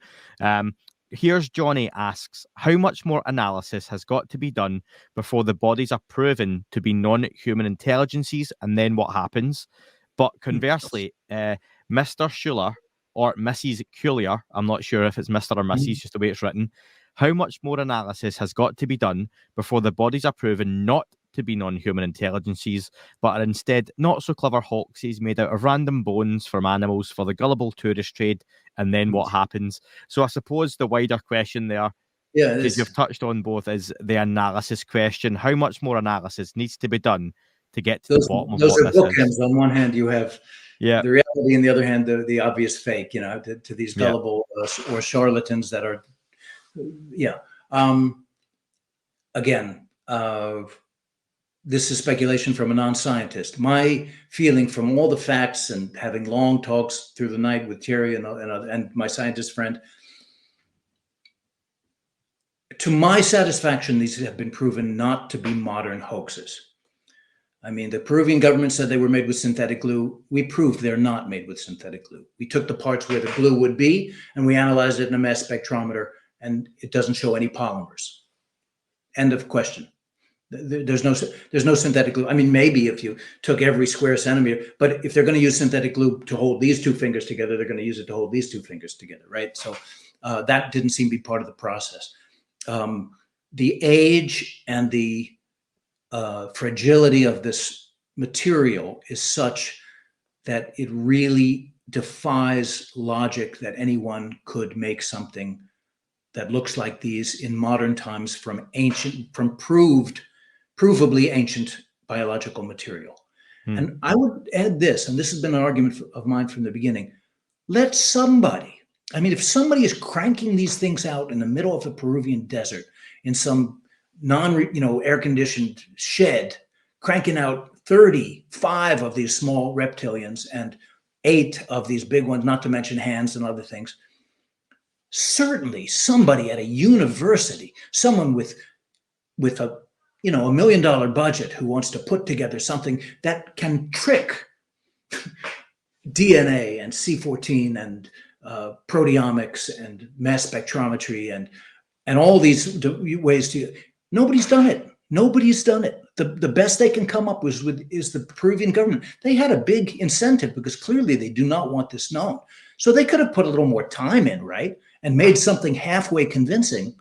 Here's Johnny asks, how much more analysis has got to be done before the bodies are proven to be non-human intelligences, and then what happens? But conversely, Mr. Schuler or Mrs. Culier, I'm not sure if it's Mr. or Mrs., just the way it's written, how much more analysis has got to be done before the bodies are proven not to be non-human intelligences, but are instead not so clever hoaxes made out of random bones from animals for the gullible tourist trade, and then what happens? So I suppose the wider question there, because you've touched on both, is the analysis question. How much more analysis needs to be done to get to the bottom of what this is? Those are bookends. On one hand, you have the reality, and the other hand, the obvious fake, to these gullible or charlatans that are, again, this is speculation from a non-scientist. My feeling from all the facts and having long talks through the night with Thierry and my scientist friend, to my satisfaction, these have been proven not to be modern hoaxes. I mean, the Peruvian government said they were made with synthetic glue. We proved they're not made with synthetic glue. We took the parts where the glue would be, and we analyzed it in a mass spectrometer, and it doesn't show any polymers. End of question. There's no synthetic glue. I mean, maybe if you took every square centimeter, but if they're going to use synthetic glue to hold these two fingers together, they're going to use it to hold these two fingers together, right? So that didn't seem to be part of the process. The age and the fragility of this material is such that it really defies logic that anyone could make something that looks like these in modern times from provably ancient biological material. And I would add this, and this has been an argument of mine from the beginning. Let somebody, I mean, if somebody is cranking these things out in the middle of the Peruvian desert in some air-conditioned shed, cranking out 35 of these small reptilians and 8 of these big ones, not to mention hands and other things, certainly somebody at a university, someone with a $1 million budget who wants to put together something that can trick DNA and C14 and proteomics and mass spectrometry and all these ways to, nobody's done it. Nobody's done it. The best they can come up with is the Peruvian government. They had a big incentive because clearly they do not want this known. So they could have put a little more time in, right? And made something halfway convincing.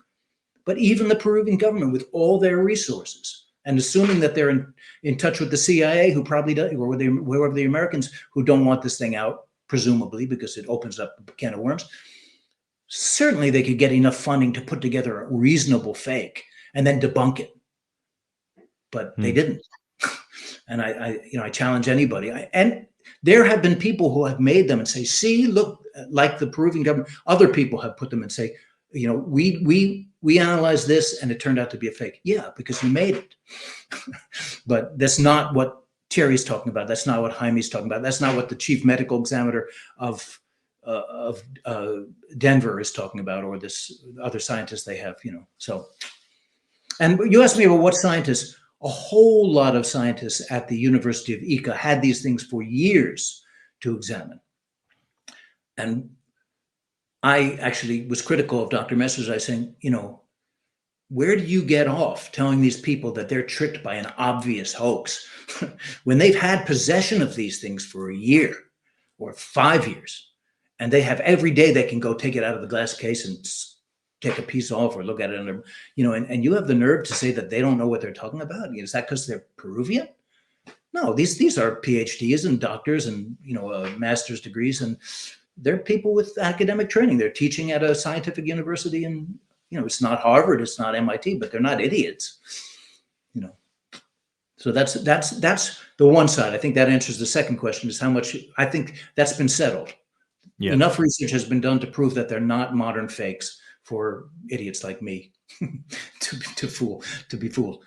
But even the Peruvian government, with all their resources, and assuming that they're in touch with the CIA, who probably does, or wherever the Americans who don't want this thing out, presumably, because it opens up a can of worms, certainly they could get enough funding to put together a reasonable fake and then debunk it. But they didn't. And I challenge anybody. And there have been people who have made them and say, see, look, like the Peruvian government, other people have put them and say, we analyzed this and it turned out to be a fake. Yeah, because you made it. But that's not what Thierry's talking about. That's not what Jaime's talking about. That's not what the chief medical examiner of Denver is talking about, or this other scientists they have, So, and you asked me about what scientists. A whole lot of scientists at the University of Ica had these things for years to examine. And I actually was critical of Dr. Masters. I was saying, where do you get off telling these people that they're tricked by an obvious hoax when they've had possession of these things for a year or 5 years, and they have every day they can go take it out of the glass case and take a piece off or look at it under, and you have the nerve to say that they don't know what they're talking about? Is that because they're Peruvian? No, these are PhDs and doctors and, master's degrees, and they're people with academic training. They're teaching at a scientific university, and, it's not Harvard, it's not MIT, but they're not idiots, So that's the one side. I think that answers the second question, is how much. I think that's been settled. Yeah. Enough research has been done to prove that they're not modern fakes for idiots like me to be fooled.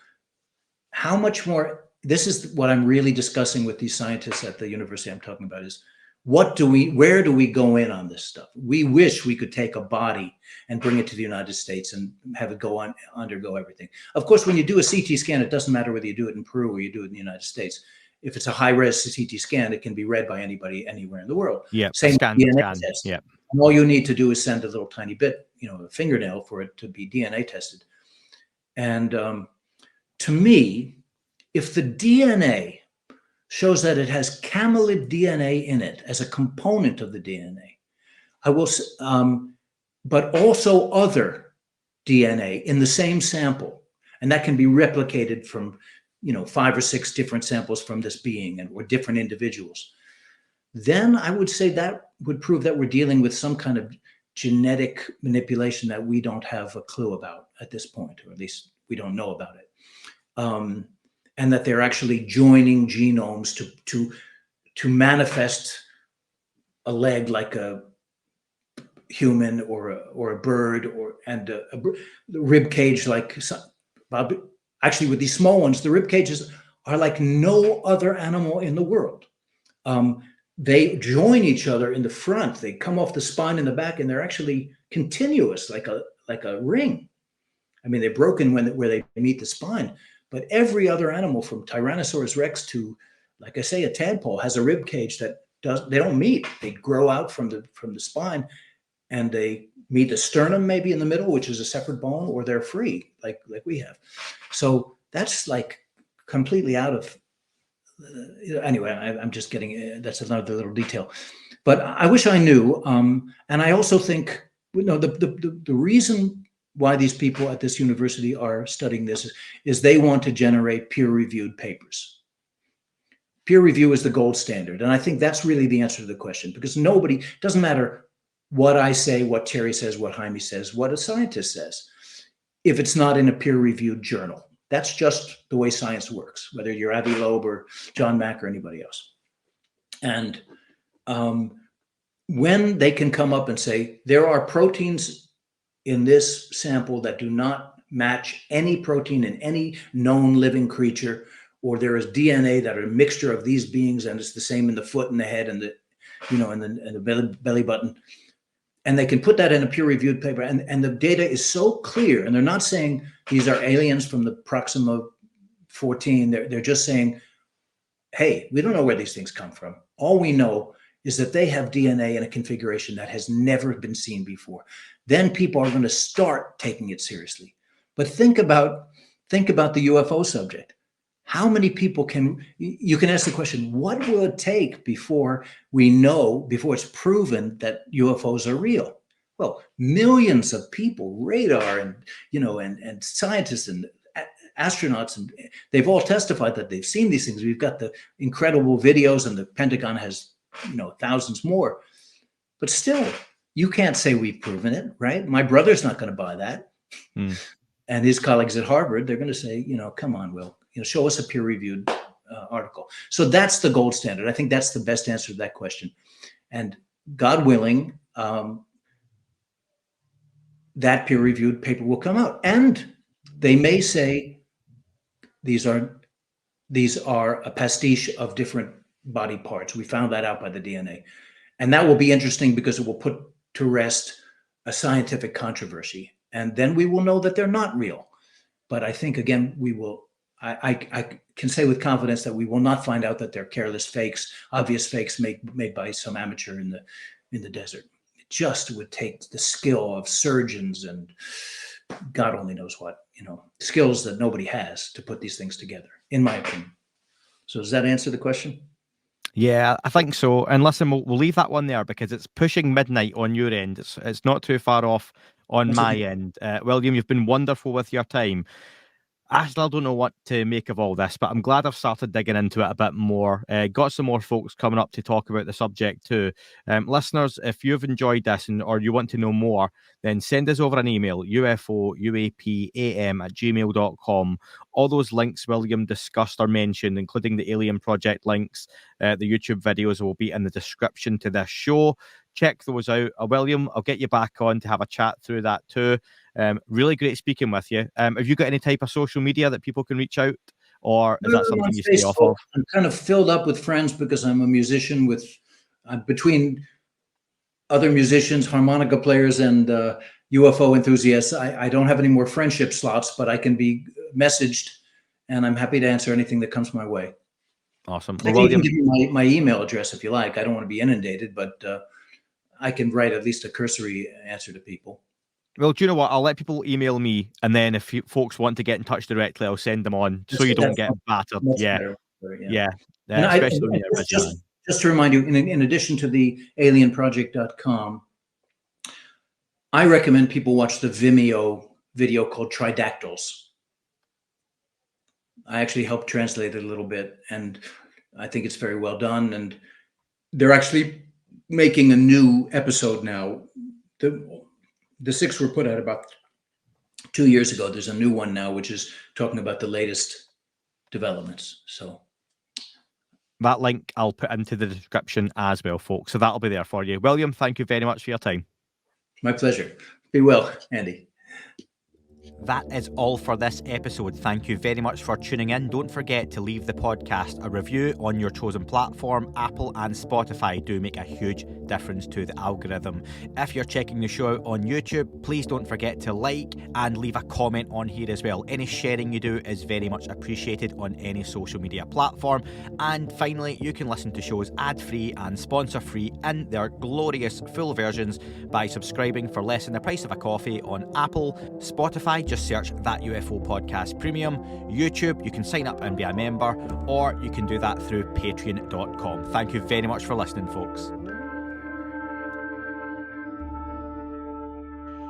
How much more? This is what I'm really discussing with these scientists at the university I'm talking about, is where do we go in on this stuff? We wish we could take a body and bring it to the United States and have it undergo everything. Of course, when you do a CT scan, it doesn't matter whether you do it in Peru or you do it in the United States. If it's a high-res CT scan, it can be read by anybody anywhere in the world. Yeah, same DNA test. Yeah. And all you need to do is send a little tiny bit, a fingernail, for it to be DNA tested. And to me, if the DNA shows that it has camelid DNA in it as a component of the DNA, I will, but also other DNA in the same sample, and that can be replicated from 5 or 6 different samples from this being or different individuals, then I would say that would prove that we're dealing with some kind of genetic manipulation that we don't have a clue about at this point, or at least we don't know about it. And that they're actually joining genomes to manifest a leg like a human or a bird, and the rib cage like actually with these small ones, the rib cages are like no other animal in the world. They join each other in the front. They come off the spine in the back, and they're actually continuous, like a ring. I mean, they're broken where they meet the spine. But every other animal, from Tyrannosaurus Rex to, like I say, a tadpole, has a rib cage that they don't meet. They grow out from the spine, and they meet the sternum maybe in the middle, which is a separate bone, or they're free, like we have. So that's like completely out of. Anyway, I'm just getting, that's another little detail, but I wish I knew. And I also think, the reason why these people at this university are studying this is they want to generate peer-reviewed papers. Peer review is the gold standard. And I think that's really the answer to the question, because doesn't matter what I say, what Thierry says, what Jaime says, what a scientist says, if it's not in a peer-reviewed journal. That's just the way science works, whether you're Avi Loeb or John Mack or anybody else. And when they can come up and say, there are proteins in this sample that do not match any protein in any known living creature, or there is DNA that are a mixture of these beings, and it's the same in the foot and the head and the belly button. and they can put that in a peer-reviewed paper, and the data is so clear, and they're not saying these are aliens from the Proxima 14. They're just saying, hey, we don't know where these things come from. All we know is that they have DNA in a configuration that has never been seen before. Then people are going to start taking it seriously. But think about the UFO subject. How many people you can ask the question, what will it take before it's proven that UFOs are real? Well, millions of people, radar and scientists and astronauts, and they've all testified that they've seen these things. We've got the incredible videos, and the Pentagon has, thousands more. But still, you can't say we've proven it, right? My brother's not going to buy that. And his colleagues at Harvard, they're going to say, come on, Will, show us a peer-reviewed article. So that's the gold standard. I think that's the best answer to that question. And God willing, that peer-reviewed paper will come out. And they may say these are a pastiche of different body parts. We found that out by the DNA. And that will be interesting because it will put to rest a scientific controversy. And then we will know that they're not real. But I think, again, I can say with confidence that we will not find out that they're careless fakes, obvious fakes made by some amateur in the desert. It just would take the skill of surgeons and God only knows what, skills that nobody has to put these things together, in my opinion. So does that answer the question? Yeah, I think so. And listen, we'll leave that one there because it's pushing midnight on your end. It's not too far off on my end. William, you've been wonderful with your time. I still don't know what to make of all this, but I'm glad I've started digging into it a bit more. Got some more folks coming up to talk about the subject too. Listeners, if you've enjoyed this or you want to know more, then send us over an email, ufouapam@gmail.com. All those links William discussed or mentioned, including the Alien Project links, the YouTube videos will be in the description to this show. Check those out. William, I'll get you back on to have a chat through that too. Really great speaking with you. Have you got any type of social media that people can reach out, or is that something you stay off of? I'm kind of filled up with friends because I'm a musician between other musicians, harmonica players, and UFO enthusiasts. I don't have any more friendship slots, but I can be messaged, and I'm happy to answer anything that comes my way. Awesome. I can give you my email address if you like. I don't want to be inundated, but I can write at least a cursory answer to people. Well, do you know what? I'll let people email me, and then if folks want to get in touch directly, I'll send them on so you don't get battered. Yeah. Especially just to remind you, in addition to the alienproject.com, I recommend people watch the Vimeo video called Tridactyls. I actually helped translate it a little bit, and I think it's very well done. And they're actually making a new episode now. The 6 were put out about 2 years ago. There's a new one now, which is talking about the latest developments. So that link I'll put into the description as well, folks. So that'll be there for you. William, thank you very much for your time. My pleasure. Be well, Andy. That is all for this episode. Thank you very much for tuning in. Don't forget to leave the podcast a review on your chosen platform. Apple and Spotify do make a huge difference to the algorithm. If you're checking the show out on YouTube, please don't forget to like and leave a comment on here as well. Any sharing you do is very much appreciated on any social media platform. And finally, you can listen to shows ad-free and sponsor-free in their glorious full versions by subscribing for less than the price of a coffee on Apple, Spotify. Just search That UFO Podcast Premium. YouTube, you can sign up and be a member, or you can do that through patreon.com. Thank you very much for listening, folks.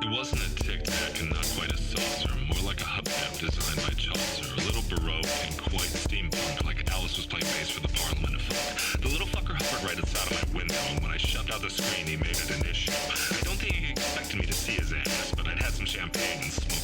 It wasn't a tic-tac and not quite a saucer, more like a hubcap designed by Chaucer, a little baroque and quite steampunk, like Alice was playing bass for the Parliament of Folk. The little fucker hovered right outside of my window, and when I shoved out the screen, he made it an issue. I don't think he expected me to see his ass, but I'd had some champagne and smoked